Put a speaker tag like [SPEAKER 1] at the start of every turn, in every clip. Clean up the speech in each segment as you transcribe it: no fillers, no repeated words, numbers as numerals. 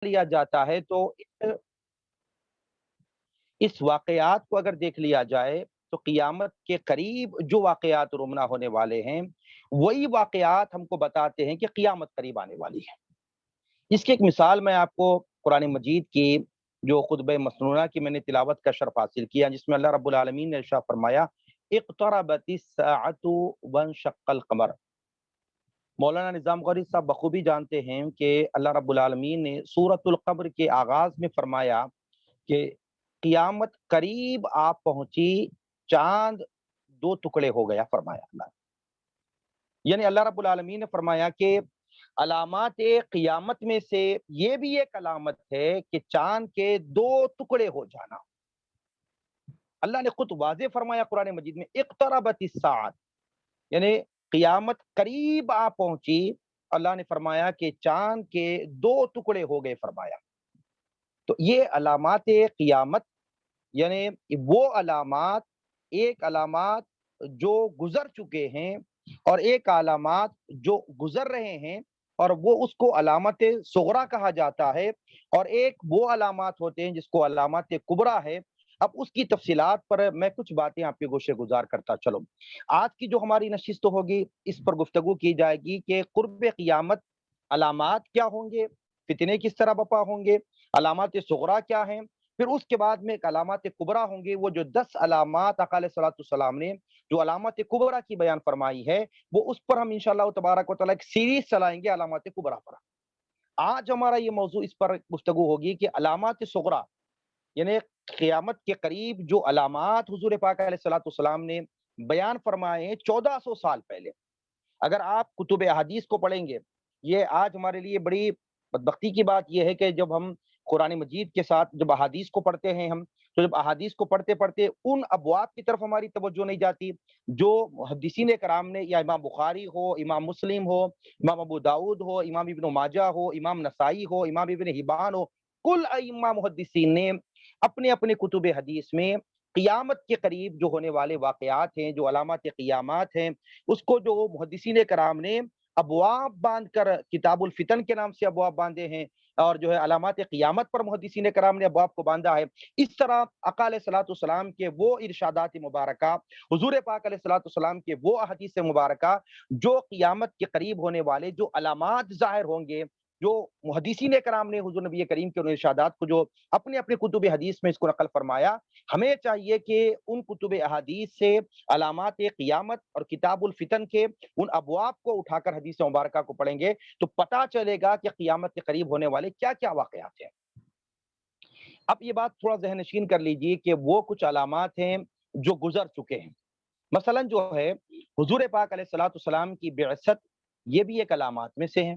[SPEAKER 1] لیا جاتا ہے تو اس واقعات کو اگر دیکھ لیا جائے تو قیامت کے قریب جو واقعات رونما ہونے والے ہیں وہی واقعات ہم کو بتاتے ہیں کہ قیامت قریب آنے والی ہے۔ اس کی ایک مثال میں آپ کو قرآن مجید کی جو خطبہ مسنونہ کی میں نے تلاوت کا شرف حاصل کیا، جس میں اللہ رب العالمین نے ارشاد فرمایا اقتربت الساعۃ وانشق القمر۔ مولانا نظام غوری صاحب بخوبی جانتے ہیں کہ اللہ رب العالمین نے سورۃ القمر کے آغاز میں فرمایا کہ قیامت قریب آپ پہنچی، چاند دو ٹکڑے ہو گیا، فرمایا اللہ، یعنی اللہ رب العالمین نے فرمایا کہ علامات قیامت میں سے یہ بھی ایک علامت ہے کہ چاند کے دو ٹکڑے ہو جانا۔ اللہ نے خود واضح فرمایا قرآن مجید میں اقتربت الساعۃ، یعنی قیامت قریب آ پہنچی، اللہ نے فرمایا کہ چاند کے دو ٹکڑے ہو گئے، فرمایا۔ تو یہ علامات قیامت، یعنی وہ علامات، ایک علامات جو گزر چکے ہیں اور ایک علامات جو گزر رہے ہیں، اور وہ اس کو علامت صغرا کہا جاتا ہے، اور ایک وہ علامات ہوتے ہیں جس کو علامات کبریٰ ہے۔ اب اس کی تفصیلات پر میں کچھ باتیں آپ کے گوشے گزار کرتا چلوں۔ آج کی جو ہماری نشست ہوگی اس پر گفتگو کی جائے گی کہ قرب قیامت علامات کیا ہوں گے، فتنے کس طرح بپا ہوں گے، علامات صغرا کیا ہیں، پھر اس کے بعد میں ایک علامات کبریٰ ہوں گے، وہ جو 10 علامات آقا علیہ الصلوۃ والسلام نے جو علامات کبریٰ کی بیان فرمائی ہے، وہ اس پر ہم انشاءاللہ تبارک و تعالیٰ ایک سیریز چلائیں گے علامات کبریٰ پر۔ آج ہمارا یہ موضوع اس پر گفتگو ہوگی کہ علامات صغرا، یعنی قیامت کے قریب جو علامات حضور پاک علیہ الصلوۃ والسلام نے بیان فرمائے ہیں 1400 سال پہلے، اگر آپ کتب احادیث کو پڑھیں گے، یہ آج ہمارے لیے بڑی بدبختی کی بات یہ ہے کہ جب ہم قرآن مجید کے ساتھ جب احادیث کو پڑھتے ہیں ہم، تو جب احادیث کو پڑھتے پڑھتے ان ابواب کی طرف ہماری توجہ نہیں جاتی جو محدثین کرام نے، یا امام بخاری ہو، امام مسلم ہو، امام ابو داؤد ہو، امام ابن ماجہ ہو، امام نسائی ہو، امام ابن حبان ہو، کل ائمہ محدثین نے اپنے اپنے کتب حدیث میں قیامت کے قریب جو ہونے والے واقعات ہیں، جو علامات قیامات ہیں، اس کو جو محدثین کرام نے ابواب باندھ کر، کتاب الفتن کے نام سے ابواب باندھے ہیں، اور جو ہے علامات قیامت پر محدثین کرام نے ابواب کو باندھا ہے۔ اس طرح آقا علیہ الصلوۃ والسلام کے وہ ارشادات مبارکہ، حضور پاک علیہ الصلوۃ والسلام کے وہ احادیث مبارکہ جو قیامت کے قریب ہونے والے جو علامات ظاہر ہوں گے، جو محدثین کرام نے حضور نبی کریم کے ان ارشادات کو جو اپنے اپنے کتب حدیث میں اس کو نقل فرمایا، ہمیں چاہیے کہ ان کتب احادیث سے علامات قیامت اور کتاب الفتن کے ان ابواب کو اٹھا کر حدیث مبارکہ کو پڑھیں گے تو پتہ چلے گا کہ قیامت کے قریب ہونے والے کیا کیا واقعات ہیں۔ اب یہ بات تھوڑا ذہن نشین کر لیجئے کہ وہ کچھ علامات ہیں جو گزر چکے ہیں۔ مثلا جو ہے حضور پاک علیہ الصلوۃ والسلام کی بعثت، یہ بھی ایک علامات میں سے ہے،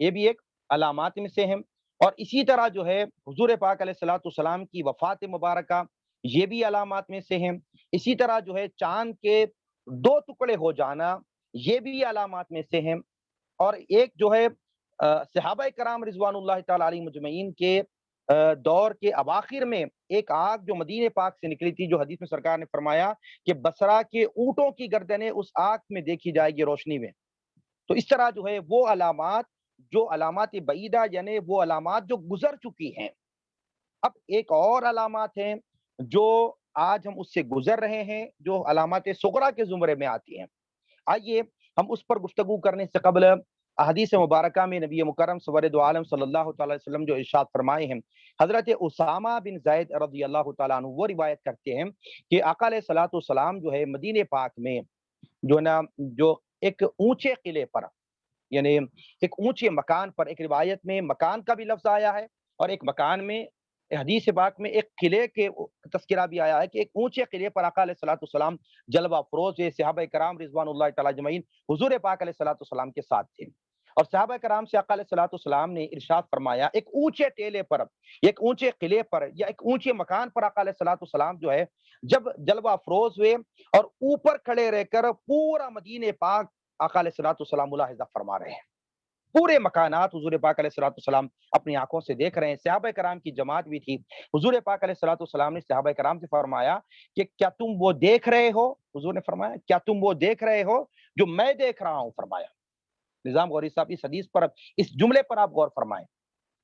[SPEAKER 1] یہ بھی ایک علامات میں سے ہیں، اور اسی طرح جو ہے حضور پاک علیہ الصلوۃ والسلام کی وفات مبارکہ، یہ بھی علامات میں سے ہیں۔ اسی طرح جو ہے چاند کے دو ٹکڑے ہو جانا، یہ بھی علامات میں سے ہیں۔ اور ایک جو ہے صحابہ کرام رضوان اللہ تعالی علیہ مجمعین کے دور کے اواخر میں ایک آگ جو مدینہ پاک سے نکلی تھی، جو حدیث میں سرکار نے فرمایا کہ بصرہ کے اونٹوں کی گردنیں اس آگ میں دیکھی جائے گی روشنی میں۔ تو اس طرح جو ہے وہ علامات جو علامات بعیدہ، یعنی وہ علامات جو گزر چکی ہیں۔ اب ایک اور علامات ہیں جو آج ہم اس سے گزر رہے ہیں، جو علامات صغرا کے زمرے میں آتی ہیں۔ آئیے ہم اس پر گفتگو کرنے سے قبل احادیث مبارکہ میں نبی مکرم سرور دو عالم صلی اللہ تعالی وسلم جو ارشاد فرمائے ہیں، حضرت اسامہ بن زید رضی اللہ تعالیٰ عنہ وہ روایت کرتے ہیں کہ آقا علیہ الصلوۃ والسلام جو ہے مدینہ پاک میں جو نا جو ایک اونچے قلعے پر، یعنی ایک اونچے مکان پر، ایک روایت میں مکان کا بھی لفظ آیا ہے اور ایک مکان میں حدیث پاک میں ایک قلعے کے تذکرہ بھی آیا ہے کہ ایک اونچے قلعے پر آقا علیہ الصلوۃ والسلام جلوہ افروز صحابہ کرام رضوان اللہ تعالی اجمعین حضور پاک علیہ الصلوۃ والسلام کے ساتھ تھے، اور صحابہ کرام سے آقا علیہ الصلوۃ والسلام نے ارشاد فرمایا ایک اونچے ٹیلے پر، ایک اونچے قلعے پر یا ایک اونچے مکان پر آقا علیہ الصلوۃ والسلام جو ہے جب جلوہ افروز ہوئے اور اوپر کھڑے رہ کر پورا مدینہ پاک آقا علیہ الصلوۃ والسلام ملاحظہ فرما رہے ہیں، پورے مکانات حضور پاک علیہ الصلوۃ والسلام اپنی آنکھوں سے دیکھ رہے ہیں۔ صحابہ کرام کی جماعت بھی تھی، حضور پاک علیہ الصلوۃ والسلام نے صحابہ کرام سے فرمایا کہ کیا تم وہ دیکھ رہے ہو؟ حضور نے فرمایا کیا تم وہ دیکھ رہے ہو جو میں دیکھ رہا ہوں؟ فرمایا۔ نظام غوری صاحب اس حدیث پر، اس جملے پر آپ غور فرمائیں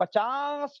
[SPEAKER 1] 50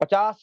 [SPEAKER 1] 50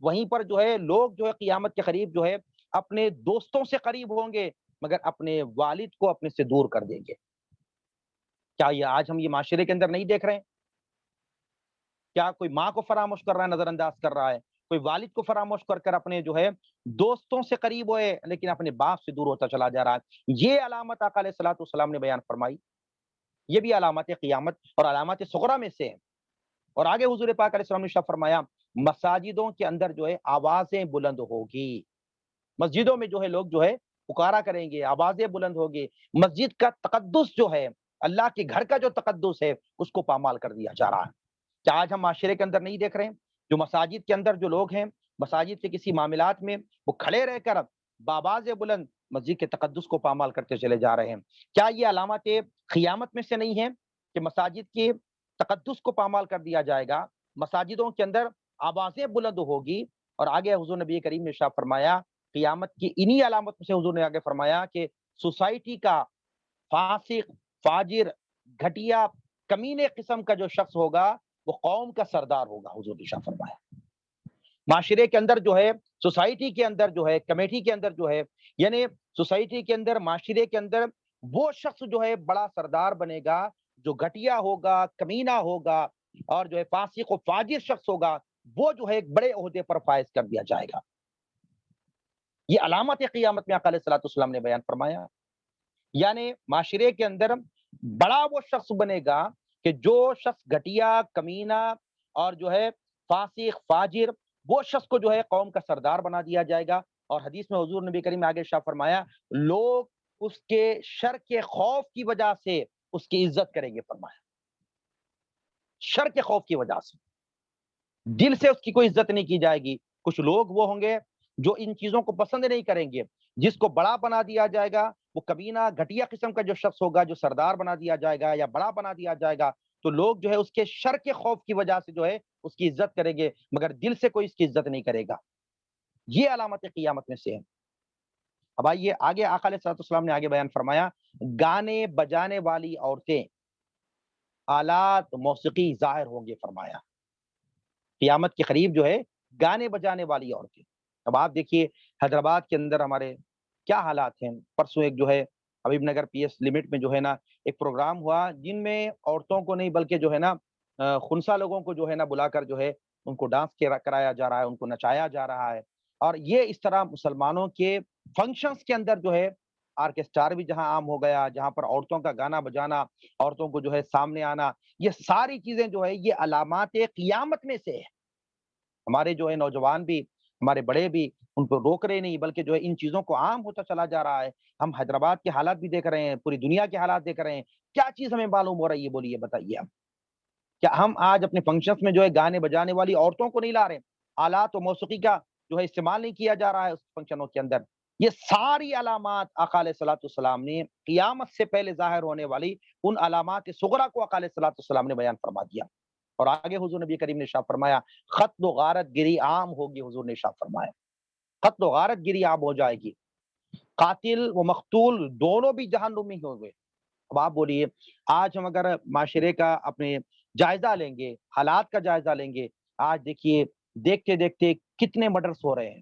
[SPEAKER 1] وہیں پر جو ہے لوگ جو ہے قیامت کے قریب جو ہے اپنے دوستوں سے قریب ہوں گے، مگر اپنے والد کو اپنے سے دور کر دیں گے۔ کیا یہ آج ہم یہ معاشرے کے اندر نہیں دیکھ رہے ہیں؟ کیا کوئی ماں کو فراموش کر رہا ہے، نظر انداز کر رہا ہے؟ کوئی والد کو فراموش کر کر اپنے جو ہے دوستوں سے قریب ہوئے لیکن اپنے باپ سے دور ہوتا چلا جا رہا ہے۔ یہ علامت آقا علیہ الصلوۃ والسلام نے بیان فرمائی۔ یہ بھی علامات قیامت اور علامات صغریٰ میں سے ہے۔ اور آگے حضور پاک علیہ السلام نے ارشاد فرمایا، مساجدوں کے اندر جو ہے آوازیں بلند ہوگی۔ مسجدوں میں جو ہے لوگ جو ہے پکارا کریں گے، آوازیں بلند ہوگی۔ مسجد کا تقدس جو ہے، اللہ کے گھر کا جو تقدس ہے، اس کو پامال کر دیا جا رہا ہے۔ کیا آج ہم معاشرے کے اندر نہیں دیکھ رہے ہیں؟ جو مساجد کے اندر جو لوگ ہیں، مساجد کے کسی معاملات میں وہ کھڑے رہ کر بآواز بلند مسجد کے تقدس کو پامال کرتے چلے جا رہے ہیں۔ کیا یہ علامات قیامت میں سے نہیں ہے کہ مساجد کے تقدس کو پامال کر دیا جائے گا، مساجدوں کے اندر آوازیں بلند ہوگی؟ اور آگے حضور نبی کریم نے ارشاد فرمایا، قیامت کی انہی علامت میں سے حضور نے آگے فرمایا کہ سوسائٹی کا فاسق، فاجر، گھٹیا، کمینے قسم کا جو شخص ہوگا وہ قوم کا سردار ہوگا۔ حضور نے ارشاد فرمایا معاشرے کے اندر جو ہے، سوسائٹی کے اندر جو ہے، کمیٹی کے اندر جو ہے، یعنی سوسائٹی کے اندر، معاشرے کے اندر وہ شخص جو ہے بڑا سردار بنے گا جو گھٹیا ہوگا، کمینہ ہوگا اور جو ہے فاسق و فاجر شخص ہوگا، وہ جو ہے ایک بڑے عہدے پر فائز کر دیا جائے گا۔ یہ علامت قیامت میں آقا علیہ الصلوۃ والسلام نے بیان فرمایا۔ یعنی معاشرے کے اندر بڑا وہ شخص بنے گا کہ جو شخص گھٹیا، کمینہ اور جو ہے فاسق، فاجر، وہ شخص کو جو ہے قوم کا سردار بنا دیا جائے گا۔ اور حدیث میں حضور نبی کریم نے آگے ارشاد فرمایا، لوگ اس کے شر کے خوف کی وجہ سے اس کی عزت کریں گے۔ فرمایا شر کے خوف کی وجہ سے دل سے اس کی کوئی عزت نہیں کی جائے گی۔ کچھ لوگ وہ ہوں گے جو ان چیزوں کو پسند نہیں کریں گے۔ جس کو بڑا بنا دیا جائے گا، وہ کمینہ، گھٹیا قسم کا جو شخص ہوگا، جو سردار بنا دیا جائے گا یا بڑا بنا دیا جائے گا، تو لوگ جو ہے اس کے شر کے خوف کی وجہ سے جو ہے اس کی عزت کریں گے، مگر دل سے کوئی اس کی عزت نہیں کرے گا۔ یہ علامت قیامت میں سے ہے۔ اب آئیے آگے، آقا علیہ الصلوۃ والسلام نے آگے بیان فرمایا، گانے بجانے والی عورتیں، آلات موسیقی ظاہر ہوں گے۔ فرمایا قیامت کے قریب جو ہے گانے بجانے والی عورتیں۔ اب آپ دیکھیے حیدرآباد کے اندر ہمارے کیا حالات ہیں۔ پرسوں ایک جو ہے حبیب نگر پی ایس لمٹ میں جو ہے نا ایک پروگرام ہوا، جن میں عورتوں کو نہیں بلکہ جو ہے نا خنثی لوگوں کو جو ہے نا بلا کر جو ہے ان کو ڈانس کرایا جا رہا ہے، ان کو نچایا جا رہا ہے۔ اور یہ اس طرح مسلمانوں کے فنکشنز کے اندر جو ہے آرکسٹار بھی جہاں عام ہو گیا، جہاں پر عورتوں کا گانا بجانا، عورتوں کو جو ہے سامنے آنا، یہ ساری چیزیں جو ہے یہ علامات قیامت میں سے ہے۔ ہمارے جو ہے نوجوان بھی، ہمارے بڑے بھی ان کو روک رہے نہیں، بلکہ جو ہے ان چیزوں کو عام ہوتا چلا جا رہا ہے۔ ہم حیدرآباد کے حالات بھی دیکھ رہے ہیں، پوری دنیا کے حالات دیکھ رہے ہیں۔ کیا چیز ہمیں معلوم ہو رہی ہے؟ بولیے، بتائیے آپ۔ کیا ہم آج اپنے فنکشنز میں جو ہے گانے بجانے والی عورتوں کو نہیں لا رہے؟ آلات و موسیقی کا جو ہے استعمال نہیں کیا جا رہا ہے اس فنکشنوں کے اندر؟ یہ ساری علامات آقا علیہ الصلوۃ والسلام نے قیامت سے پہلے ظاہر ہونے والی ان علامات صغریٰ کو آقا علیہ الصلوۃ والسلام نے بیان فرما دیا۔ اور آگے حضور نبی کریم نے ارشاد فرمایا، قتل و غارت گری عام ہوگی۔ حضور نے ارشاد فرمایا قتل و غارت گری عام ہو جائے گی، قاتل و مقتول دونوں بھی جہنمی ہوں گے۔ اب آپ بولیے، آج ہم اگر معاشرے کا اپنے جائزہ لیں گے، حالات کا جائزہ لیں گے، آج دیکھیے دیکھتے دیکھتے کتنے مرڈرز ہو رہے ہیں،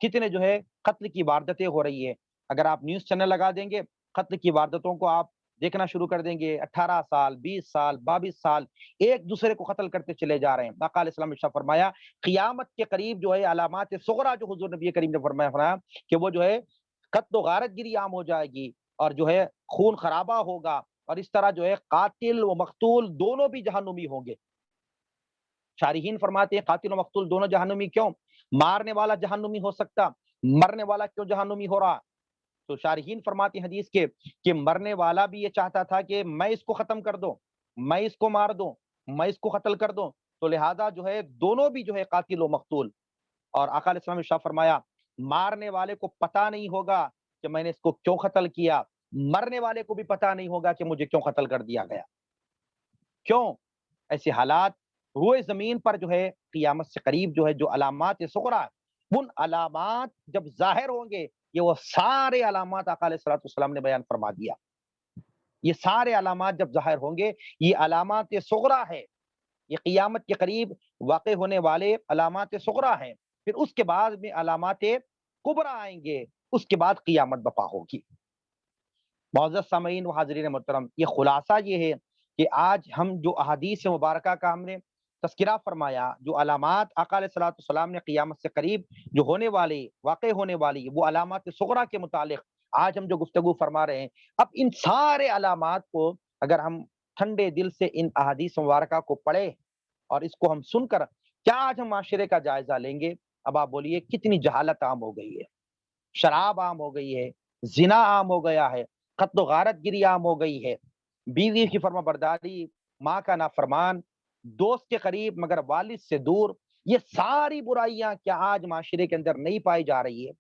[SPEAKER 1] کتنے جو ہے قتل کی واردتیں ہو رہی ہے۔ اگر آپ نیوز چینل لگا دیں گے، قتل کی واردتوں کو آپ دیکھنا شروع کر دیں گے۔ 18 سال، 20 سال، 22 سال ایک دوسرے کو قتل کرتے چلے جا رہے ہیں۔ آقا علیہ السلام نے ارشاد فرمایا، قیامت کے قریب جو ہے علامات صغریٰ جو حضور نبی کریم نے فرمایا کہ وہ جو ہے قتل و غارت گری عام ہو جائے گی، اور جو ہے خون خرابہ ہوگا، اور اس طرح جو ہے قاتل و مقتول دونوں بھی جہنمی ہوں گے۔ شارحین فرماتے ہیں قاتل و مقتول دونوں جہنمی کیوں؟ مارنے والا جہنمی ہو سکتا، مرنے والا کیوں جہنمی ہو رہا؟ تو شارحین فرماتے ہیں حدیث کے کہ مرنے والا بھی یہ چاہتا تھا کہ میں اس کو ختم کر دوں، میں اس کو مار دوں، میں اس کو قتل کر دوں، تو لہذا جو ہے دونوں بھی جو ہے قاتل و مقتول۔ اور آقا علیہ السلام نے ارشاد فرمایا، مارنے والے کو پتہ نہیں ہوگا کہ میں نے اس کو کیوں قتل کیا، مرنے والے کو بھی پتہ نہیں ہوگا کہ مجھے کیوں قتل کر دیا گیا۔ کیوں؟ ایسے حالات روئے زمین پر جو ہے قیامت سے قریب جو ہے جو علامات صغریٰ، ان علامات جب ظاہر ہوں گے، یہ وہ سارے علامات آقا علیہ الصلوۃ والسلام نے بیان فرما دیا۔ یہ سارے علامات جب ظاہر ہوں گے، یہ علامات صغریٰ ہے، یہ قیامت کے قریب واقع ہونے والے علامات صغریٰ ہیں۔ پھر اس کے بعد میں علامات کبرا آئیں گے، اس کے بعد قیامت بپا ہوگی۔ معزز سامعین و حاضرین محترم، یہ خلاصہ یہ ہے کہ آج ہم جو احادیث مبارکہ کا ہم نے تذکرہ فرمایا، جو علامات آقا علیہ الصلوۃ والسلام نے قیامت سے قریب جو ہونے والی واقع ہونے والی وہ علامات صغریٰ کے متعلق آج ہم جو گفتگو فرما رہے ہیں، اب ان سارے علامات کو اگر ہم ٹھنڈے دل سے ان احادیث مبارکہ کو پڑھیں اور اس کو ہم سن کر کیا آج ہم معاشرے کا جائزہ لیں گے، اب آپ بولیے کتنی جہالت عام ہو گئی ہے، شراب عام ہو گئی ہے، زنا عام ہو گیا ہے، قتل و غارت گری عام ہو گئی ہے، بیوی کی فرما برداری، ماں کا نافرمان، دوست کے قریب مگر والد سے دور، یہ ساری برائیاں کیا آج معاشرے کے اندر نہیں پائی جا رہی ہے؟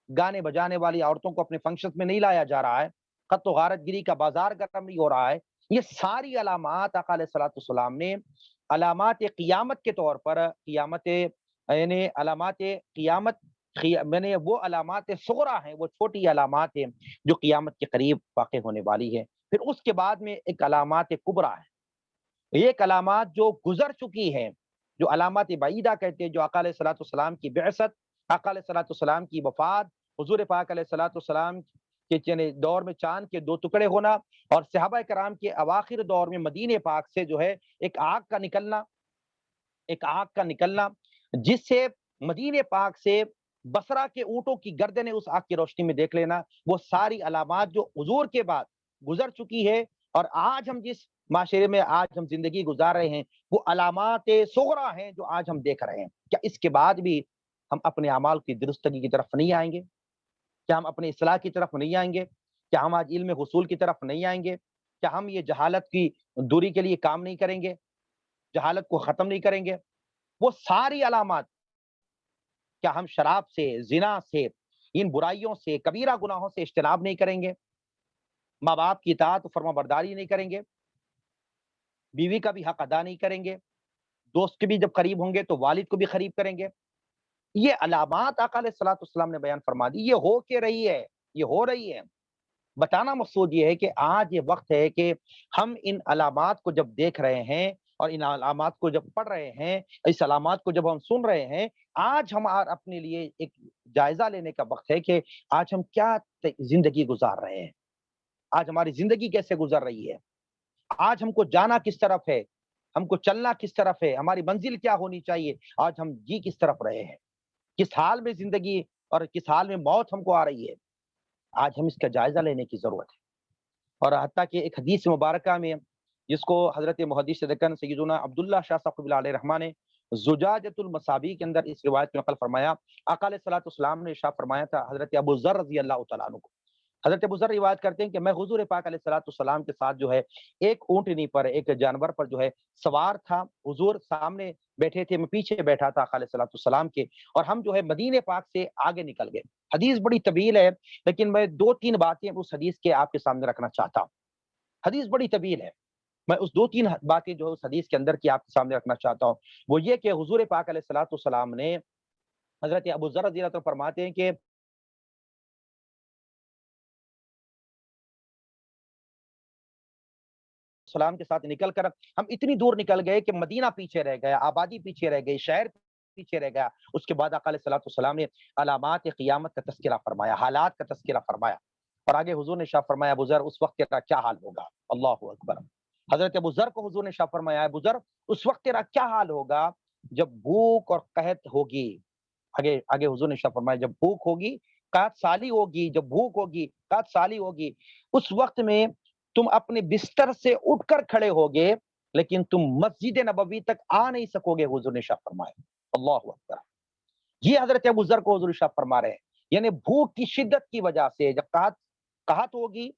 [SPEAKER 1] گانے بجانے والی عورتوں کو اپنے فنکشنز میں نہیں لایا جا رہا ہے، قتل و غارت گری کا بازار گرم نہیں ہو رہا ہے، یہ ساری علامات آقا علیہ الصلوۃ والسلام نے علامات قیامت کے طور پر قیامت یعنی علامات قیامت میں نے وہ علامات صغریٰ ہیں، وہ چھوٹی علامات ہیں جو قیامت کے قریب واقع ہونے والی ہے۔ پھر اس کے بعد میں ایک علامات کبریٰ ہے، ایک علامات جو گزر چکی ہیں، جو علامات بعیدہ کہتے ہیں، جو آقا علیہ الصلوۃ والسلام کی بعثت، آقا علیہ الصلوۃ والسلام کی وفات، حضور پاک علیہ الصلوۃ والسلام کے دور میں چاند کے دو ٹکڑے ہونا، اور صحابہ کرام کے اواخر دور میں مدینے پاک سے جو ہے ایک آگ کا نکلنا، ایک آگ کا نکلنا جس سے مدینے پاک سے بصرہ کے اونٹوں کی گردنیں اس آگ کی روشنی میں دیکھ لینا، وہ ساری علامات جو حضور کے بعد گزر چکی ہے، اور آج ہم جس معاشرے میں آج ہم زندگی گزار رہے ہیں وہ علامات صغریٰ ہیں جو آج ہم دیکھ رہے ہیں۔ کیا اس کے بعد بھی ہم اپنے اعمال کی درستگی کی طرف نہیں آئیں گے؟ کیا ہم اپنی اصلاح کی طرف نہیں آئیں گے؟ کیا ہم آج علم حصول کی طرف نہیں آئیں گے؟ کیا ہم یہ جہالت کی دوری کے لیے کام نہیں کریں گے؟ جہالت کو ختم نہیں کریں گے؟ وہ ساری علامات، کیا ہم شراب سے، زنا سے، ان برائیوں سے، کبیرہ گناہوں سے اجتناب نہیں کریں گے؟ ماں باپ کی اطاعت و فرما برداری نہیں کریں گے؟ بیوی کا بھی حق ادا نہیں کریں گے؟ دوست کے بھی جب قریب ہوں گے تو والد کو بھی قریب کریں گے؟ یہ علامات آقا علیہ الصلوۃ والسلام نے بیان فرما دی، یہ ہو کے رہی ہے، یہ ہو رہی ہے۔ بتانا مقصود یہ ہے کہ آج یہ وقت ہے کہ ہم ان علامات کو جب دیکھ رہے ہیں اور ان علامات کو جب پڑھ رہے ہیں، اس علامات کو جب ہم سن رہے ہیں، آج ہم اپنے لیے ایک جائزہ لینے کا وقت ہے کہ آج ہم کیا زندگی گزار رہے ہیں، آج ہماری زندگی کیسے گزر رہی ہے، آج ہم کو جانا کس طرف ہے، ہم کو چلنا کس طرف ہے، ہماری منزل کیا ہونی چاہیے، آج ہم جی کس طرف رہے ہیں، کس حال میں زندگی اور کس حال میں موت ہم کو آ رہی ہے، آج ہم اس کا جائزہ لینے کی ضرورت ہے۔ اور حتیٰ کہ ایک حدیث مبارکہ میں جس کو حضرت محدث دکن سیدنا عبداللہ شاہ صاحب قبلہ علیہ رحمہ نے زجاجۃ المصابیح کے اندر اس روایت میں نقل فرمایا، آقا علیہ الصلوۃ والسلام نے ارشاد فرمایا تھا حضرت ابو ذر رضی اللہ تعالیٰ عنہ کو، حضرت ابو ذر روایت کرتے ہیں کہ میں حضور پاک علیہ الصلوۃ والسلام کے ساتھ جو ہے ایک اونٹنی پر، ایک جانور پر جو ہے سوار تھا، حضور سامنے بیٹھے تھے، میں پیچھے بیٹھا تھا آقا علیہ الصلوۃ والسلام کے، اور ہم جو ہے مدینے پاک سے آگے نکل گئے۔ حدیث بڑی طویل ہے لیکن میں دو تین باتیں اس حدیث کے آپ کے سامنے رکھنا چاہتا ہوں۔ حدیث بڑی طویل ہے، میں اس دو تین باتیں جو اس حدیث کے اندر کی آپ کے سامنے رکھنا چاہتا ہوں، وہ یہ کہ حضور پاک علیہ الصلوۃ والسلام نے حضرت ابو ذر رضی اللہ عنہ فرماتے ہیں کہ سلام کے ساتھ نکل کر ہم اتنی دور نکل گئے کہ مدینہ پیچھے رہ گیا، آبادی پیچھے رہ گئی، شہر پیچھے رہ گیا۔ اس کے بعد آقا علیہ الصلوۃ والسلام نے علامات قیامت کا تذکرہ فرمایا، حالات کا تذکرہ فرمایا، اور آگے حضور نے ارشاد فرمایا ابو ذر اس وقت تیرا کیا حال ہوگا؟ اللہ اکبر۔ حضرت ابو ذر کو حضور نے ارشاد فرمایا ابو ذر اس وقت تیرا کیا حال ہوگا جب بھوک اور قحط ہوگی؟ آگے آگے حضور نے ارشاد فرمایا جب بھوک ہوگی، قحط سالی ہوگی، جب بھوک ہوگی، قحط سالی ہوگی، اس وقت میں تم اپنے بستر سے اٹھ کر کھڑے ہوگے لیکن تم مسجد نبوی تک آ نہیں سکو گے، حضور نے ارشاد فرمایا۔ اللہ اکبر۔ یہ حضرت ابو ذر کو حضور ارشاد فرما رہے ہیں، یعنی بھوک کی شدت کی وجہ سے جب قحط ہوگی،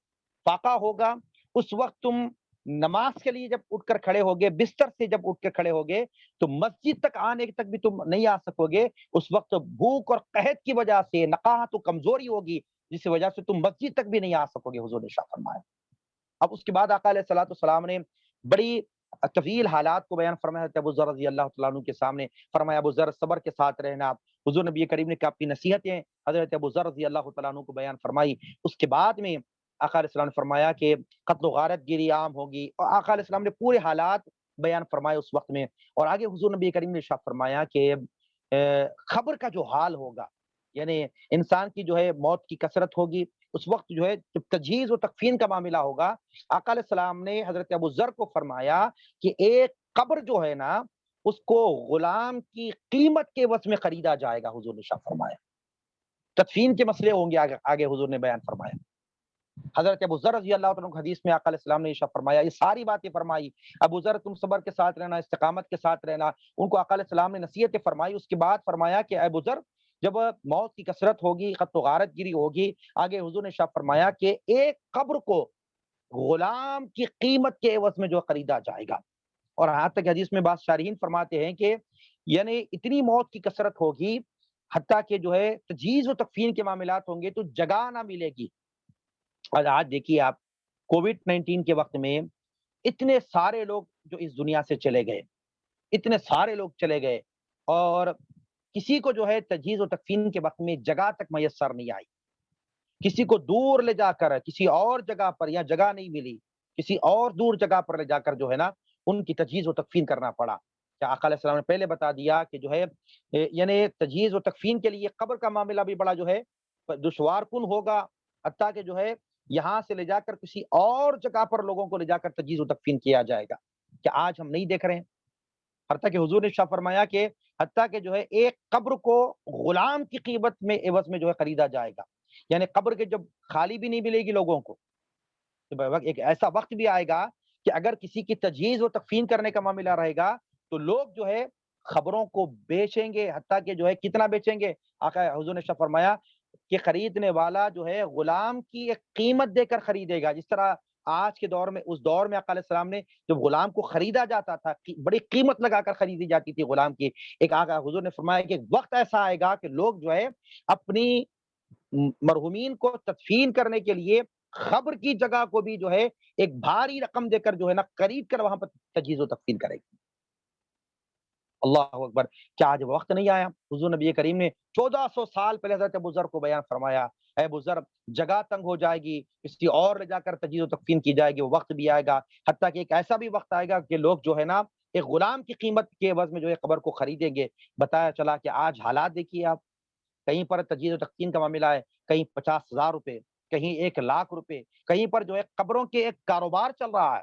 [SPEAKER 1] فاقہ ہوگا، اس وقت تم نماز کے لیے جب اٹھ کر کھڑے ہوگے، بستر سے جب اٹھ کر کھڑے ہوگے تو مسجد تک آنے تک بھی تم نہیں آ سکو گے، اس وقت بھوک اور قحط کی وجہ سے نقاہت و کمزوری ہوگی جس وجہ سے تم مسجد تک بھی نہیں آ سکو گے، حضور نے ارشاد فرمایا۔ اب اس کے بعد آقا علیہ الصلوۃ والسلام نے بڑی طویل حالات کو بیان فرمایا ابو ذر رضی اللہ تعالیٰ عنہ کے سامنے، فرمایا ابو ذر صبر کے ساتھ رہنا۔ حضور نبی کریم نے اپنی نصیحتیں حضرت ابو ذر رضی اللہ تعالیٰ عنہ کو بیان فرمائی۔ اس کے بعد میں آقا علیہ السلام نے فرمایا کہ قتل و غارت گیری عام ہوگی، اور آقا علیہ السلام نے پورے حالات بیان فرمائے اس وقت میں، اور آگے حضور نبی کریم نے ارشاد فرمایا کہ خبر کا جو حال ہوگا، یعنی انسان کی جو ہے موت کی کثرت ہوگی، اس وقت جو ہے جب تجہیز و تکفین کا معاملہ ہوگا، آقا علیہ السلام نے حضرت ابو ذر کو فرمایا کہ ایک قبر جو ہے نا، اس کو غلام کی قیمت کے عوض میں خریدا جائے گا، حضور نے ارشاد فرمایا۔ تدفین کے مسئلے ہوں گے آگے حضور نے بیان فرمایا۔ حضرت ابو ذر رضی اللہ عنہ حدیث میں آقا علیہ السلام نے ارشاد فرمایا، یہ ساری باتیں فرمائی، ابو ذر تم صبر کے ساتھ رہنا، استقامت کے ساتھ رہنا، ان کو آقا علیہ السلام نے نصیحتیں فرمائی۔ اس کے بعد فرمایا کہ اے ابو ذر، جب موت کی کثرت ہوگی، خط و غارت گیری ہوگی، آگے حضور نے ارشاد فرمایا کہ ایک قبر کو غلام کی قیمت کے عوض میں جو خریدا جائے گا۔ اور یہاں تک حدیث میں بعض شارحین فرماتے ہیں کہ یعنی اتنی موت کی کثرت ہوگی، حتیٰ کہ جو ہے تجہیز و تکفین کے معاملات ہوں گے تو جگہ نہ ملے گی۔ اور آج دیکھیے آپ، کووڈ 19 کے وقت میں اتنے سارے لوگ جو اس دنیا سے چلے گئے، اتنے سارے لوگ چلے گئے، اور کسی کو جو ہے تجہیز و تکفین کے وقت میں جگہ تک میسر نہیں آئی، کسی کو دور لے جا کر کسی اور جگہ پر، یا جگہ نہیں ملی، کسی اور دور جگہ پر لے جا کر جو ہے نا ان کی تجہیز و تکفین کرنا پڑا۔ کیا آقا علیہ السلام نے پہلے بتا دیا کہ جو ہے یعنی تجہیز و تکفین کے لیے قبر کا معاملہ بھی بڑا جو ہے دشوار کن ہوگا، حتیٰ کہ جو ہے یہاں سے لے جا کر کسی اور جگہ پر لوگوں کو لے جا کر تجہیز و تکفین کیا جائے گا۔ کیا آج ہم نہیں دیکھ رہے ہیں؟ حتیٰ کہ حضور نے ارشاد فرمایا کہ حتیٰ کہ جو ہے ایک قبر کو غلام کی قیمت میں عوض میں جو ہے خریدا جائے گا، یعنی قبر کے جب خالی بھی نہیں ملے گی لوگوں کو، تو ایک ایسا وقت بھی آئے گا کہ اگر کسی کی تجہیز و تکفین کرنے کا معاملہ رہے گا تو لوگ جو ہے خبروں کو بیچیں گے، حتیٰ کہ جو ہے کتنا بیچیں گے؟ آقا حضور نے ارشاد فرمایا کہ خریدنے والا جو ہے غلام کی ایک قیمت دے کر خریدے گا، جس طرح آج کے دور میں، اس دور میں آقا علیہ السلام نے جب غلام کو خریدا جاتا تھا، بڑی قیمت لگا کر خریدی جاتی تھی غلام کی، ایک آقا حضور نے فرمایا کہ ایک وقت ایسا آئے گا کہ لوگ جو ہے اپنی مرحومین کو تدفین کرنے کے لیے خبر کی جگہ کو بھی جو ہے ایک بھاری رقم دے کر جو ہے نا خرید کر وہاں پر تجہیز و تکفین کرے گی۔ اللہ اکبر! کیا آج وقت نہیں آیا؟ حضور نبی کریم نے 1400 سال پہلے حضرت ابو ذر کو بیان فرمایا، اے ابو ذر، جگہ تنگ ہو جائے گی، کسی اور لے جا کر تجہیز و تکفین کی جائے گی، وہ وقت بھی آئے گا، حتیٰ کہ ایک ایسا بھی وقت آئے گا کہ لوگ جو ہے نا ایک غلام کی قیمت کے عوض میں جو ہے قبر کو خریدیں گے۔ بتایا چلا کہ آج حالات دیکھیے آپ، کہیں پر تجہیز و تکفین کا معاملہ ہے، کہیں 50,000 روپے، کہیں 1,00,000 روپے، کہیں پر جو ہے قبروں کے ایک کاروبار چل رہا ہے،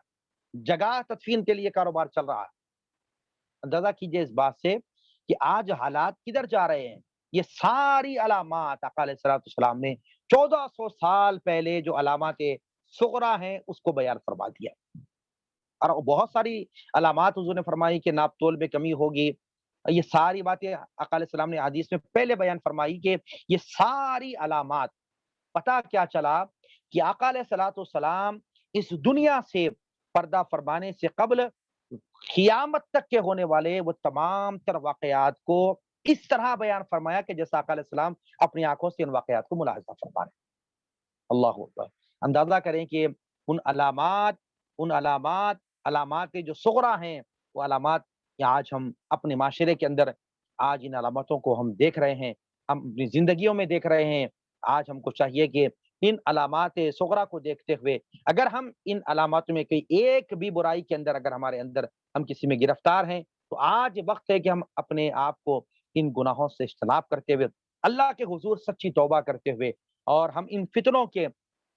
[SPEAKER 1] جگہ تدفین کے لیے کاروبار چل رہا ہے۔ اندازہ کیجئے اس بات سے کہ آج حالات کدھر جا رہے ہیں۔ یہ ساری علامات آقا علیہ السلام نے 1400 سال پہلے جو علامات صغرا ہیں اس کو بیان فرما دیا، اور بہت ساری علامات حضور نے فرمائی کہ ناپ تول میں کمی ہوگی۔ یہ ساری باتیں آقا علیہ السلام نے حدیث میں پہلے بیان فرمائی کہ یہ ساری علامات، پتہ کیا چلا کہ آقا علیہ السلام اس دنیا سے پردہ فرمانے سے قبل قیامت تک کے ہونے والے وہ تمام تر واقعات کو اس طرح بیان فرمایا کہ جیسا آقا علیہ السلام اپنی آنکھوں سے ان واقعات کو ملاحظہ فرما رہے ہیں۔ اللہ اکبر! اندازہ کریں کہ ان علامات ان علامات علامات جو صغرا ہیں، وہ علامات کہ آج ہم اپنے معاشرے کے اندر آج ان علامتوں کو ہم دیکھ رہے ہیں، ہم اپنی زندگیوں میں دیکھ رہے ہیں۔ آج ہم کو چاہیے کہ ان علامات صغرا کو دیکھتے ہوئے اگر ہم ان علاماتوں میں کوئی ایک بھی برائی کے اندر اگر ہمارے اندر ہم کسی میں گرفتار ہیں، تو آج وقت ہے کہ ہم اپنے آپ کو ان گناہوں سے اجتناب کرتے ہوئے اللہ کے حضور سچی توبہ کرتے ہوئے، اور ہم ان فتنوں کے